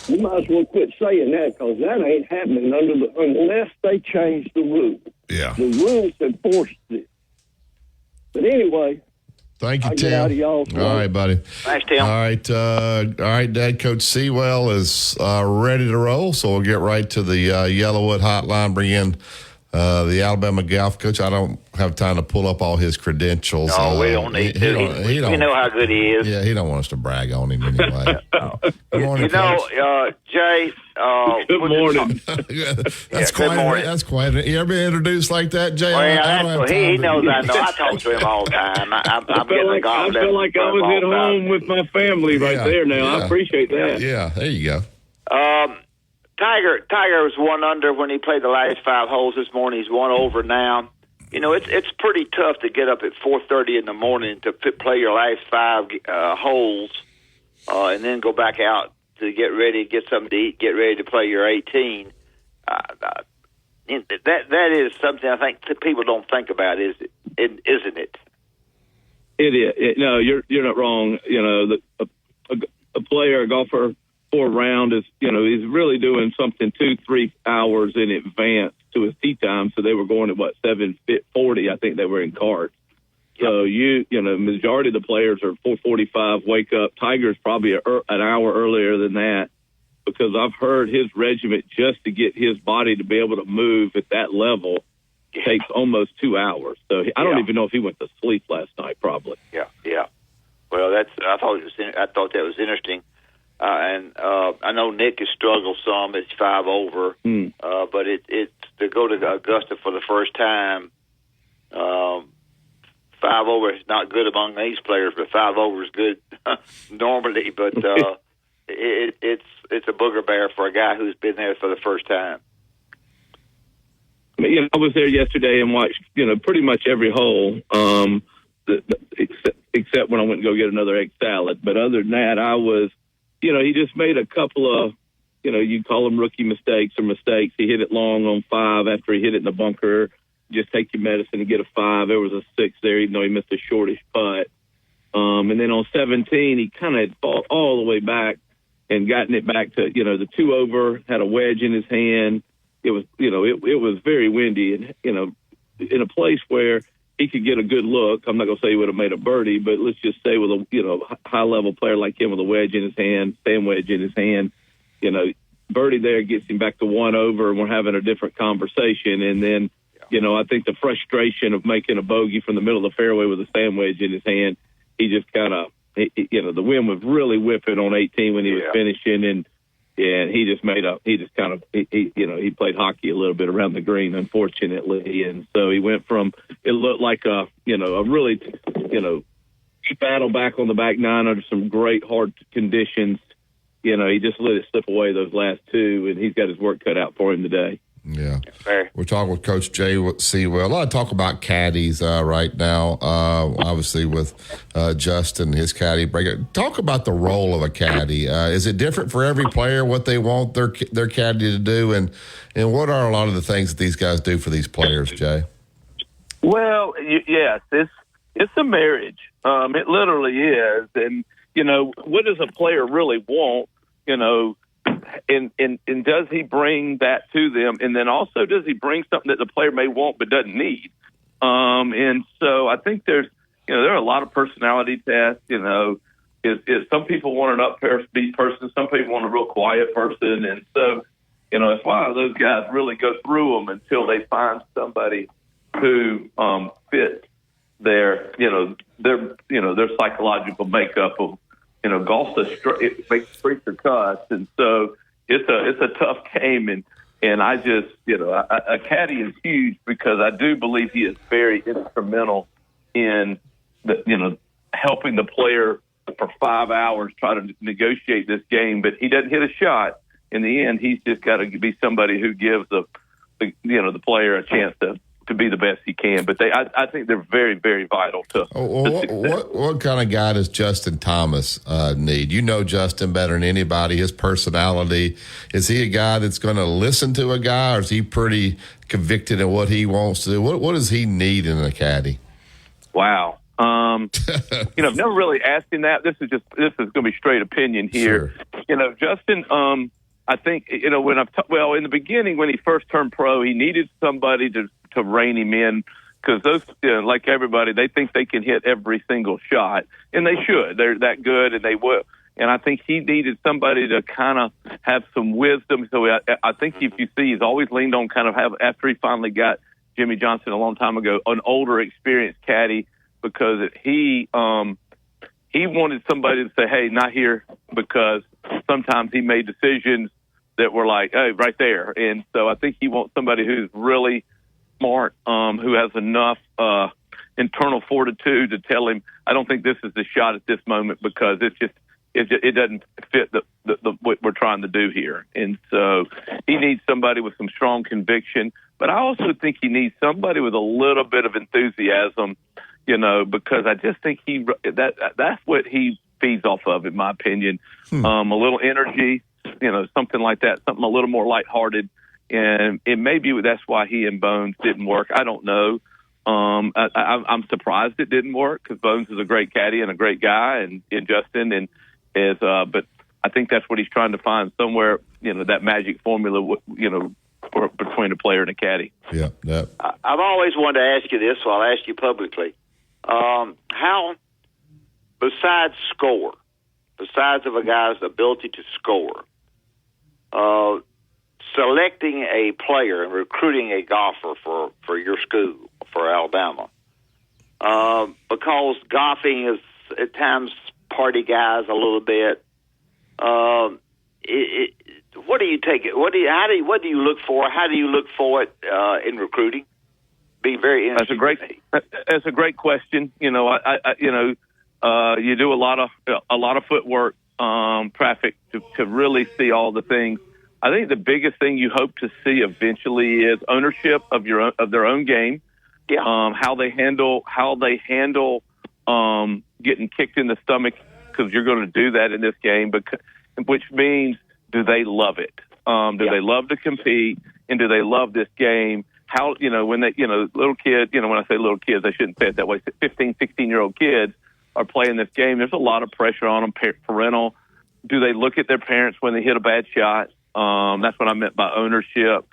you might as well quit saying that, because that ain't happening unless they change the rules. Yeah. The rules have forced it. But anyway, thank you, I'll Tim. get out of y'all. All right, buddy. Thanks, Tim. All right, Dad. Coach Sewell is ready to roll, so we'll get right to the Yellowwood hotline. Bring in the Alabama golf coach. I don't have time to pull up all his credentials. No, we don't need to. We know how good he is. Yeah, he don't want us to brag on him anyway. Good morning, Jay. Good morning. That's quite. You ever been introduced like that, Jay? Well, he knows I know. I talk to him all the time. I feel like I was at home with my family there now. I appreciate that. Yeah, there you go. Tiger was 1 under when he played the last 5 holes this morning. He's 1 over now. You know, it's pretty tough to get up at 4:30 in the morning to play your last 5 holes, and then go back out to get ready, get something to eat, get ready to play your 18. That is something I think people don't think about, isn't it? It is. No, you're not wrong. You know, a player, a golfer, for a round is, he's really doing something 2-3 hours in advance to his tee time. So they were going at 7:40. I think they were in carts. So majority of the players are 4:45 wake up. Tiger's probably an hour earlier than that, because I've heard his regiment just to get his body to be able to move at that level takes almost 2 hours. So I don't even know if he went to sleep last night. Probably. Yeah. Well, I thought that was interesting. And I know Nick has struggled some. It's 5 over, but it's to go to Augusta for the first time. 5 over is not good among these players, but 5 over is good normally. But it's a booger bear for a guy who's been there for the first time. I was there yesterday and watched, pretty much every hole, except when I went to go get another egg salad. But other than that, I was, he just made a couple of, you call them rookie mistakes or mistakes. He hit it long on 5 after he hit it in the bunker. Just take your medicine and get a 5. There was a 6 there, even though he missed a shortish putt. And then on 17, he kind of had fought all the way back and gotten it back to, the 2 over, had a wedge in his hand. It was, it was very windy and, in a place where he could get a good look. I'm not going to say he would have made a birdie, but let's just say with a, high-level player like him with a wedge in his hand, sand wedge in his hand, birdie there gets him back to 1 over, and we're having a different conversation. And then, I think the frustration of making a bogey from the middle of the fairway with a sand wedge in his hand, he just kind of, the wind was really whipping on 18 when he was finishing, and he just he played hockey a little bit around the green, unfortunately. And so he went from, it looked like a really, battle back on the back 9 under some great hard conditions. He just let it slip away those last 2, and he's got his work cut out for him today. Yeah. We're talking with Coach Jay Sewell. A lot of talk about caddies right now, obviously with Justin, his caddy breaker. Talk about the role of a caddy. Is it different for every player, what they want their caddy to do, and what are a lot of the things that these guys do for these players, Jay? Well, yes, it's a marriage. It literally is. And, what does a player really want, and does he bring that to them? And then also, does he bring something that the player may want but doesn't need? And so I think there are a lot of personality tests. Is some people want an upbeat person, some people want a real quiet person, and so it's why those guys really go through them until they find somebody who fits their psychological makeup of. Golf's it makes preacher cuss, and so it's a tough game, and I just a caddy is huge because I do believe he is very instrumental in helping the player for 5 hours try to negotiate this game, but he doesn't hit a shot. In the end, he's just got to be somebody who gives the player a chance to be the best he can. But I think they're very, very vital to. What kind of guy does Justin Thomas need? You know Justin better than anybody. His personality, is he a guy that's going to listen to a guy, or is he pretty convicted in what he wants to do? What does he need in a caddy? Wow. I've never really asked him that. This is going to be straight opinion here. Sure. Justin. I think when in the beginning when he first turned pro, he needed somebody to rein him in, because those, like everybody, they think they can hit every single shot, and they should. They're that good, and they will. And I think he needed somebody to kind of have some wisdom. So I think if you see, he's always leaned on after he finally got Jimmy Johnson a long time ago, an older, experienced caddy, because he wanted somebody to say, hey, not here, because sometimes he made decisions that were like, hey, right there. And so I think he wants somebody who's really smart, who has enough internal fortitude to tell him, I don't think this is the shot at this moment, because it doesn't fit the what we're trying to do here. And so he needs somebody with some strong conviction, but I also think he needs somebody with a little bit of enthusiasm, because I just think that's what he feeds off of, in my opinion. A little energy, something like that, something a little more lighthearted. And it may be that's why he and Bones didn't work. I don't know. I'm surprised it didn't work, because Bones is a great caddy and a great guy, and Justin but I think that's what he's trying to find somewhere. That magic formula. Between a player and a caddy. Yeah. I've always wanted to ask you this, so I'll ask you publicly. How, besides of a guy's ability to score, selecting a player and recruiting a golfer for your school, for Alabama, because golfing is at times party guys a little bit. What do you take it? What do you look for? How do you look for it in recruiting? Be very interesting. That's a great question. You know, you do a lot of footwork, traffic to really see all the things. I think the biggest thing you hope to see eventually is ownership of their own game. Yeah. How they handle getting kicked in the stomach, because you're going to do that in this game. Which means, do they love it? Do they love to compete, and do they love this game? How, when they, little kids, when I say little kids, I shouldn't say it that way. 15, 16-year-old kids are playing this game. There's a lot of pressure on them, parental. Do they look at their parents when they hit a bad shot? That's what I meant by ownership.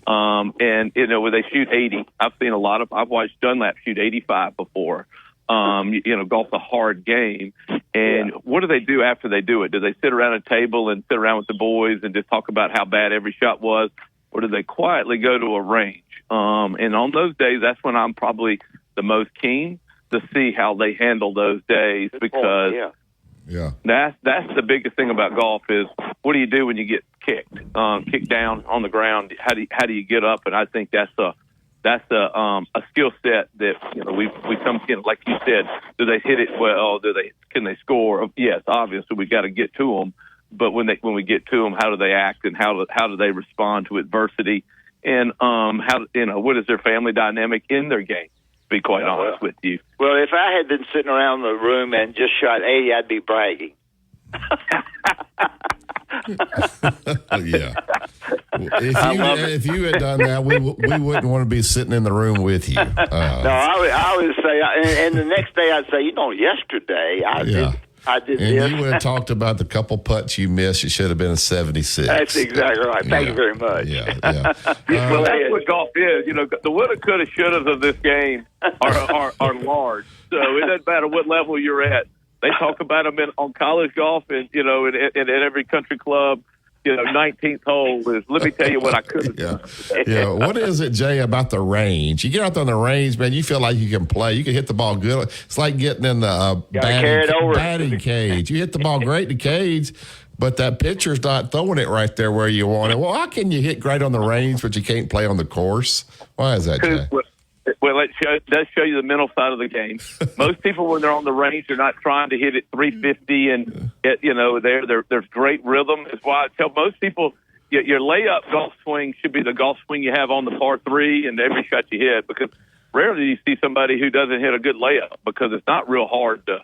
And, when they shoot 80, I've watched Dunlap shoot 85 before. Golf's a hard game. And what do they do after they do it? Do they sit around a table and sit around with the boys and just talk about how bad every shot was? Or do they quietly go to a range? And on those days, that's when I'm probably the most keen to see how they handle those days, because that's the biggest thing about golf is, what do you do when you get kicked down on the ground? How do you get up? And I think that's a skill set that we come in, like you said. Do they hit it well? Can they score? Yes, obviously we got to get to them. But when we get to them, how do they act, and how do they respond to adversity? And what is their family dynamic in their game? To be quite honest with you. Well, if I had been sitting around the room and just shot 80, I'd be bragging. Yeah. If you had done that, we wouldn't want to be sitting in the room with you. No, I would say, and the next day I'd say, yesterday I did and this. You would have talked about the couple putts you missed. It should have been a 76. That's exactly right. Thank you very much. Yeah. Well, that's what golf is. The woulda, coulda, shouldas of this game are large. So it doesn't matter what level you're at. They talk about them on college golf, and in every country club. 19th hole is, let me tell you what I could have done. Yeah. What is it, Jay, about the range? You get out there on the range, man, you feel like you can play. You can hit the ball good. It's like getting in the batting cage. You hit the ball great in the cage, but that pitcher's not throwing it right there where you want it. Well, how can you hit great on the range, but you can't play on the course? Why is that, Jay? Well, it does show you the mental side of the game. Most people, when they're on the range, they're not trying to hit it 350, and there's great rhythm. That's why I tell most people your layup golf swing should be the golf swing you have on the par 3 and every shot you hit, because rarely do you see somebody who doesn't hit a good layup, because it's not real hard to,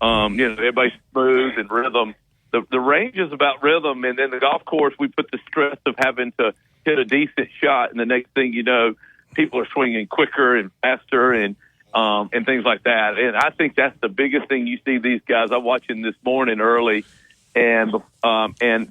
everybody's smooth and rhythm. The range is about rhythm, and then the golf course, we put the stress of having to hit a decent shot, and the next thing you know, people are swinging quicker and faster and things like that. And I think that's the biggest thing you see these guys. I'm watching this morning early, and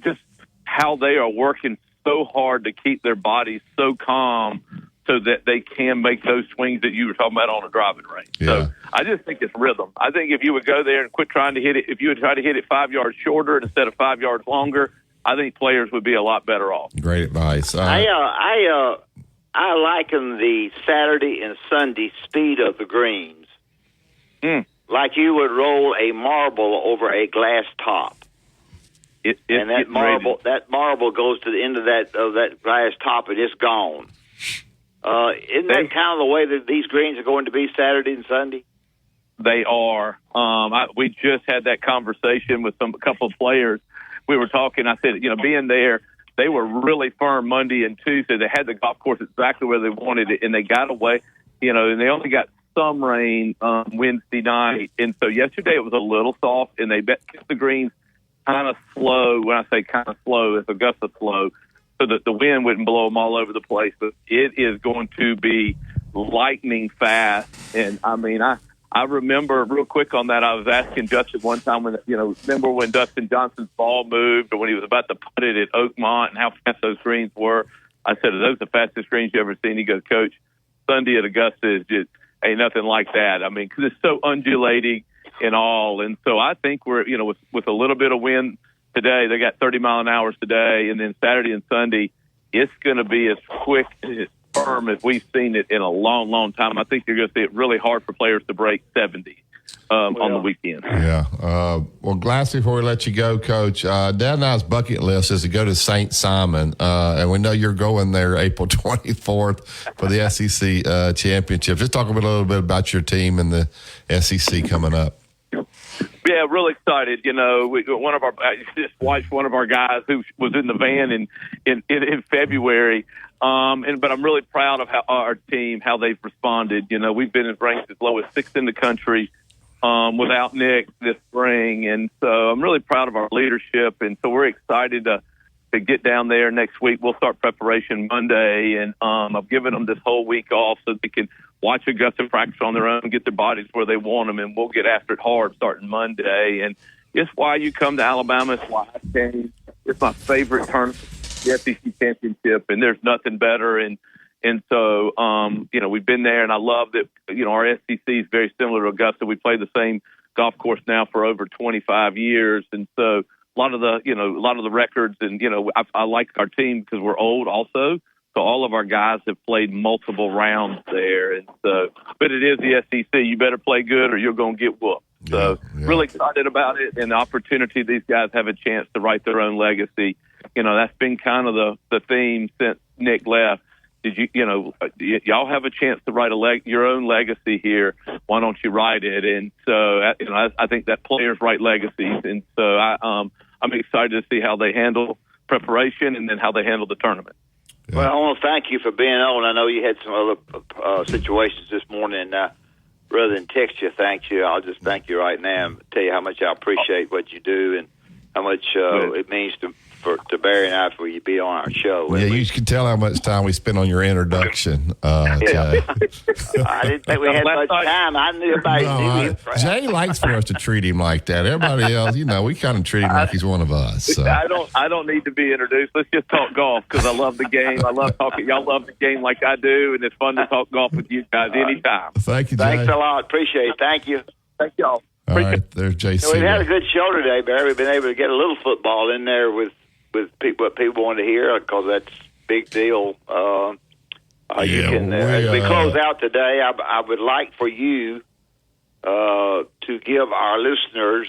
just how they are working so hard to keep their bodies so calm so that they can make those swings that you were talking about on a driving range. Yeah. So I just think it's rhythm. I think if you would go there and quit trying to hit it, if you would try to hit it 5 yards shorter instead of 5 yards longer, I think players would be a lot better off. Great advice. I liken the Saturday and Sunday speed of the greens like you would roll a marble over a glass top. That marble goes to the end of that glass top, and it's gone. Isn't that kind of the way that these greens are going to be Saturday and Sunday? They are. We just had that conversation with a couple of players. We were talking. I said, being there, they were really firm Monday and Tuesday. They had the golf course exactly where they wanted it, and they got away, and they only got some rain Wednesday night. And so yesterday it was a little soft, and they kept the greens kind of slow. When I say kind of slow, it's Augusta slow, so that the wind wouldn't blow them all over the place. But it is going to be lightning fast. And, I remember real quick on that, I was asking Justin one time remember when Dustin Johnson's ball moved, or when he was about to put it at Oakmont, and how fast those greens were. I said, "Are those the fastest greens you ever seen?" He goes, "Coach, Sunday at Augusta is just ain't nothing like that." Because it's so undulating and all. And so I think we're, with a little bit of wind today, they got 30 mile an hour today, and then Saturday and Sunday, it's going to be as quick and as firm as we've seen it in a long, long time. I think you're going to see it really hard for players to break 70. on the weekend. Yeah. Well, Glassy, before we let you go, Coach, Dad and I's bucket list is to go to St. Simon, and we know you're going there April 24th for the SEC championship. Just talk a little bit about your team and the SEC coming up. Yeah, really excited. You know, I just watched one of our guys who was in the van in February. But I'm really proud of how our team, how they've responded. You know, we've been ranked as low as 6th in the country without Nick this spring. And so I'm really proud of our leadership. And so we're excited to get down there next week. We'll start preparation Monday. And I've given them this whole week off so they can watch Augusta practice on their own and get their bodies where they want them. And we'll get after it hard starting Monday. And it's why you come to Alabama. It's why I came. It's my favorite tournament, the SEC championship, and there's nothing better. And so, you know, we've been there, and I love that, you know, our SEC is very similar to Augusta. We play the same golf course now for over 25 years. And so a lot of the records, and, you know, I like our team because we're old also. So all of our guys have played multiple rounds there. And so, but it is the SEC. You better play good or you're going to get whooped. So really excited about it, and the opportunity these guys have a chance to write their own legacy. You know, that's been kind of the theme since Nick left. Y'all have a chance to write your own legacy here. Why don't you write it? And so, you know, I think that players write legacies. And so I'm excited to see how they handle preparation and then how they handle the tournament. Yeah. Well, I want to thank you for being on. I know you had some other situations this morning. Rather than text you, thank you, I'll just thank you right now and tell you how much I appreciate what you do and how much it means to Barry and I for you to be on our show. Yeah, you can tell how much time we spent on your introduction. Jay. I didn't think we had much time. I knew everybody knew him. Jay likes for us to treat him like that. Everybody else, you know, we kind of treat him like he's one of us. So. I don't need to be introduced. Let's just talk golf because I love the game. I love talking. Y'all love the game like I do, and it's fun to talk golf with you guys anytime. Thank you, Jay. Thanks a lot. Appreciate it. Thank you. Thank y'all. All right, there's JC. We've had a good show today, Barry. We've been able to get a little football in there with what people want to hear because that's a big deal. As we close out today, I would like for you to give our listeners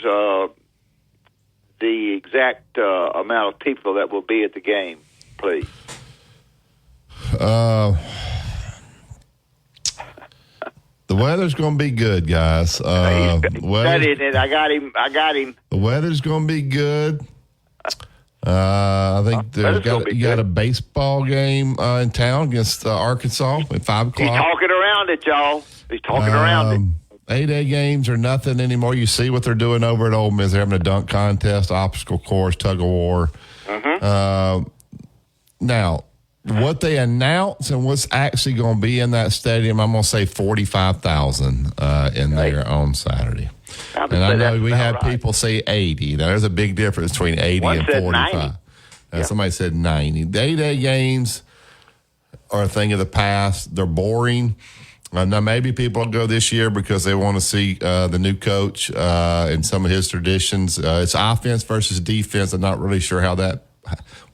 the exact amount of people that will be at the game, please. The weather's going to be good, guys. Studied it. I got him. The weather's going to be good. I think you got a baseball game in town against Arkansas at 5 o'clock. He's talking around it, y'all. He's talking around it. 8A games are nothing anymore. You see what they're doing over at Ole Miss. They're having a dunk contest, obstacle course, tug of war. Now, what they announce and what's actually going to be in that stadium, I'm going to say 45,000 in there on Saturday. And I know we have people say 80. Now, there's a big difference between 80 and 45. Somebody said 90. The 8A games are a thing of the past. They're boring. Now, maybe people will go this year because they want to see the new coach and some of his traditions. It's offense versus defense. I'm not really sure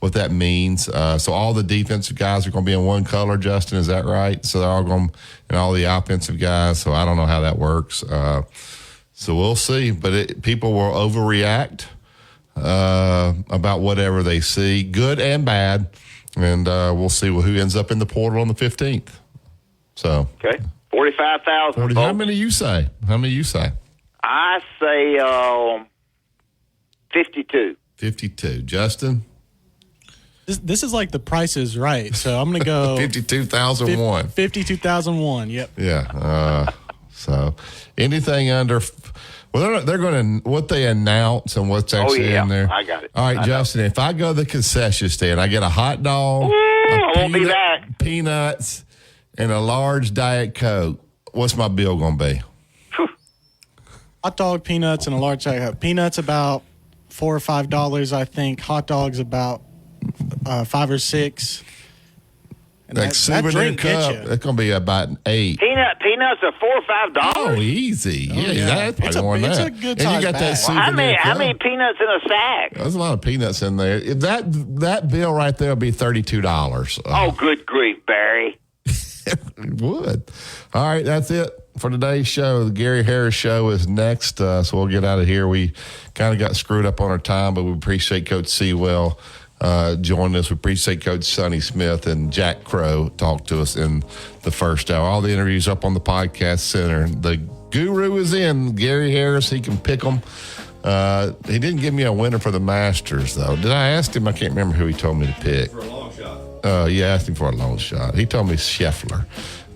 what that means. So all the defensive guys are going to be in one color, Justin, is that right? So they're all going, and all the offensive guys. So I don't know how that works. So we'll see. But people will overreact about whatever they see, good and bad. And we'll see who ends up in the portal on the 15th. So 45,000. How many you say? I say 52. 52. Justin? This is like the Price is Right, so I'm going to go 52,001. 52,001. Yep. Yeah. So anything under, they're going to what they announce and what's actually in there. I got it. All right, Justin. If I go to the concession stand, I get a hot dog, I won't be back. Peanuts, and a large Diet Coke. What's my bill going to be? Hot dog, peanuts, and a large Diet Coke. Peanuts about $4 or $5, I think. Hot dogs about $5 or $6. And like souvenir cup, it's going to be about $8. Peanuts are $4 or $5. Oh, easy. That's probably more than that. It's a good and size you got bag. that souvenir How many peanuts in a sack? There's a lot of peanuts in there. That bill right there will be $32. Oh, good grief, Barry. It would. All right, that's it for today's show. The Gary Harris Show is next, so we'll get out of here. We kind of got screwed up on our time, but we appreciate Coach Sewell joining us. We appreciate Coach Sonny Smith and Jack Crow talk to us in the first hour. All the interviews up on the podcast center. The guru is in, Gary Harris. He can pick them. He didn't give me a winner for the Masters, though. Did I ask him? I can't remember who he told me to pick. For a long shot. You asked him for a long shot. He told me Scheffler.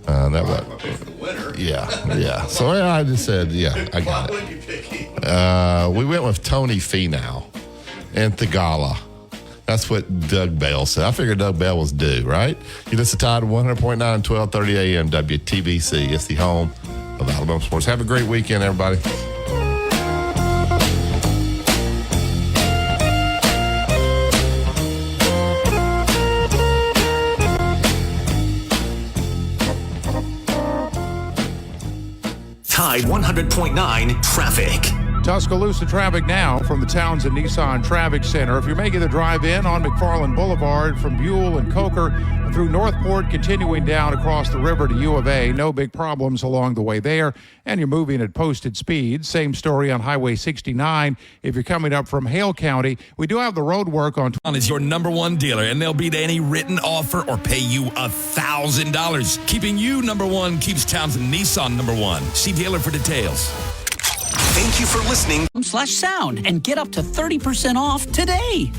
That was the winner. Yeah. So I just said, I got Why would you pick him? it. We went with Tony Finau and Thigala. That's what Doug Bell said. I figured Doug Bell was due, right? You listen to Tide 100.9, 1230 a.m. WTBC. It's the home of Alabama sports. Have a great weekend, everybody. Tide 100.9 traffic. Tuscaloosa traffic now from the Townsend Nissan Traffic Center. If you're making the drive in on McFarland Boulevard from Buell and Coker through Northport, continuing down across the river to U of A, no big problems along the way there, and you're moving at posted speed. Same story on Highway 69. If you're coming up from Hale County, we do have the road work on. Is your number one dealer, and they'll beat any written offer or pay you $1,000. Keeping you number one keeps Townsend Nissan number one. See dealer for details. Thank you for listening. /sound and get up to 30% off today.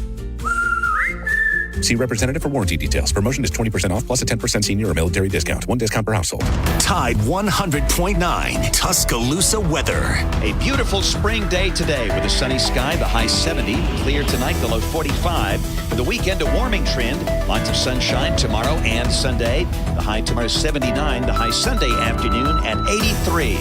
See representative for warranty details. Promotion is 20% off plus a 10% senior or military discount. One discount per household. Tide 100.9 Tuscaloosa weather. A beautiful spring day today with a sunny sky, the high 70. Clear tonight, the low 45. For the weekend, a warming trend. Lots of sunshine tomorrow and Sunday. The high tomorrow 79. The high Sunday afternoon at 83.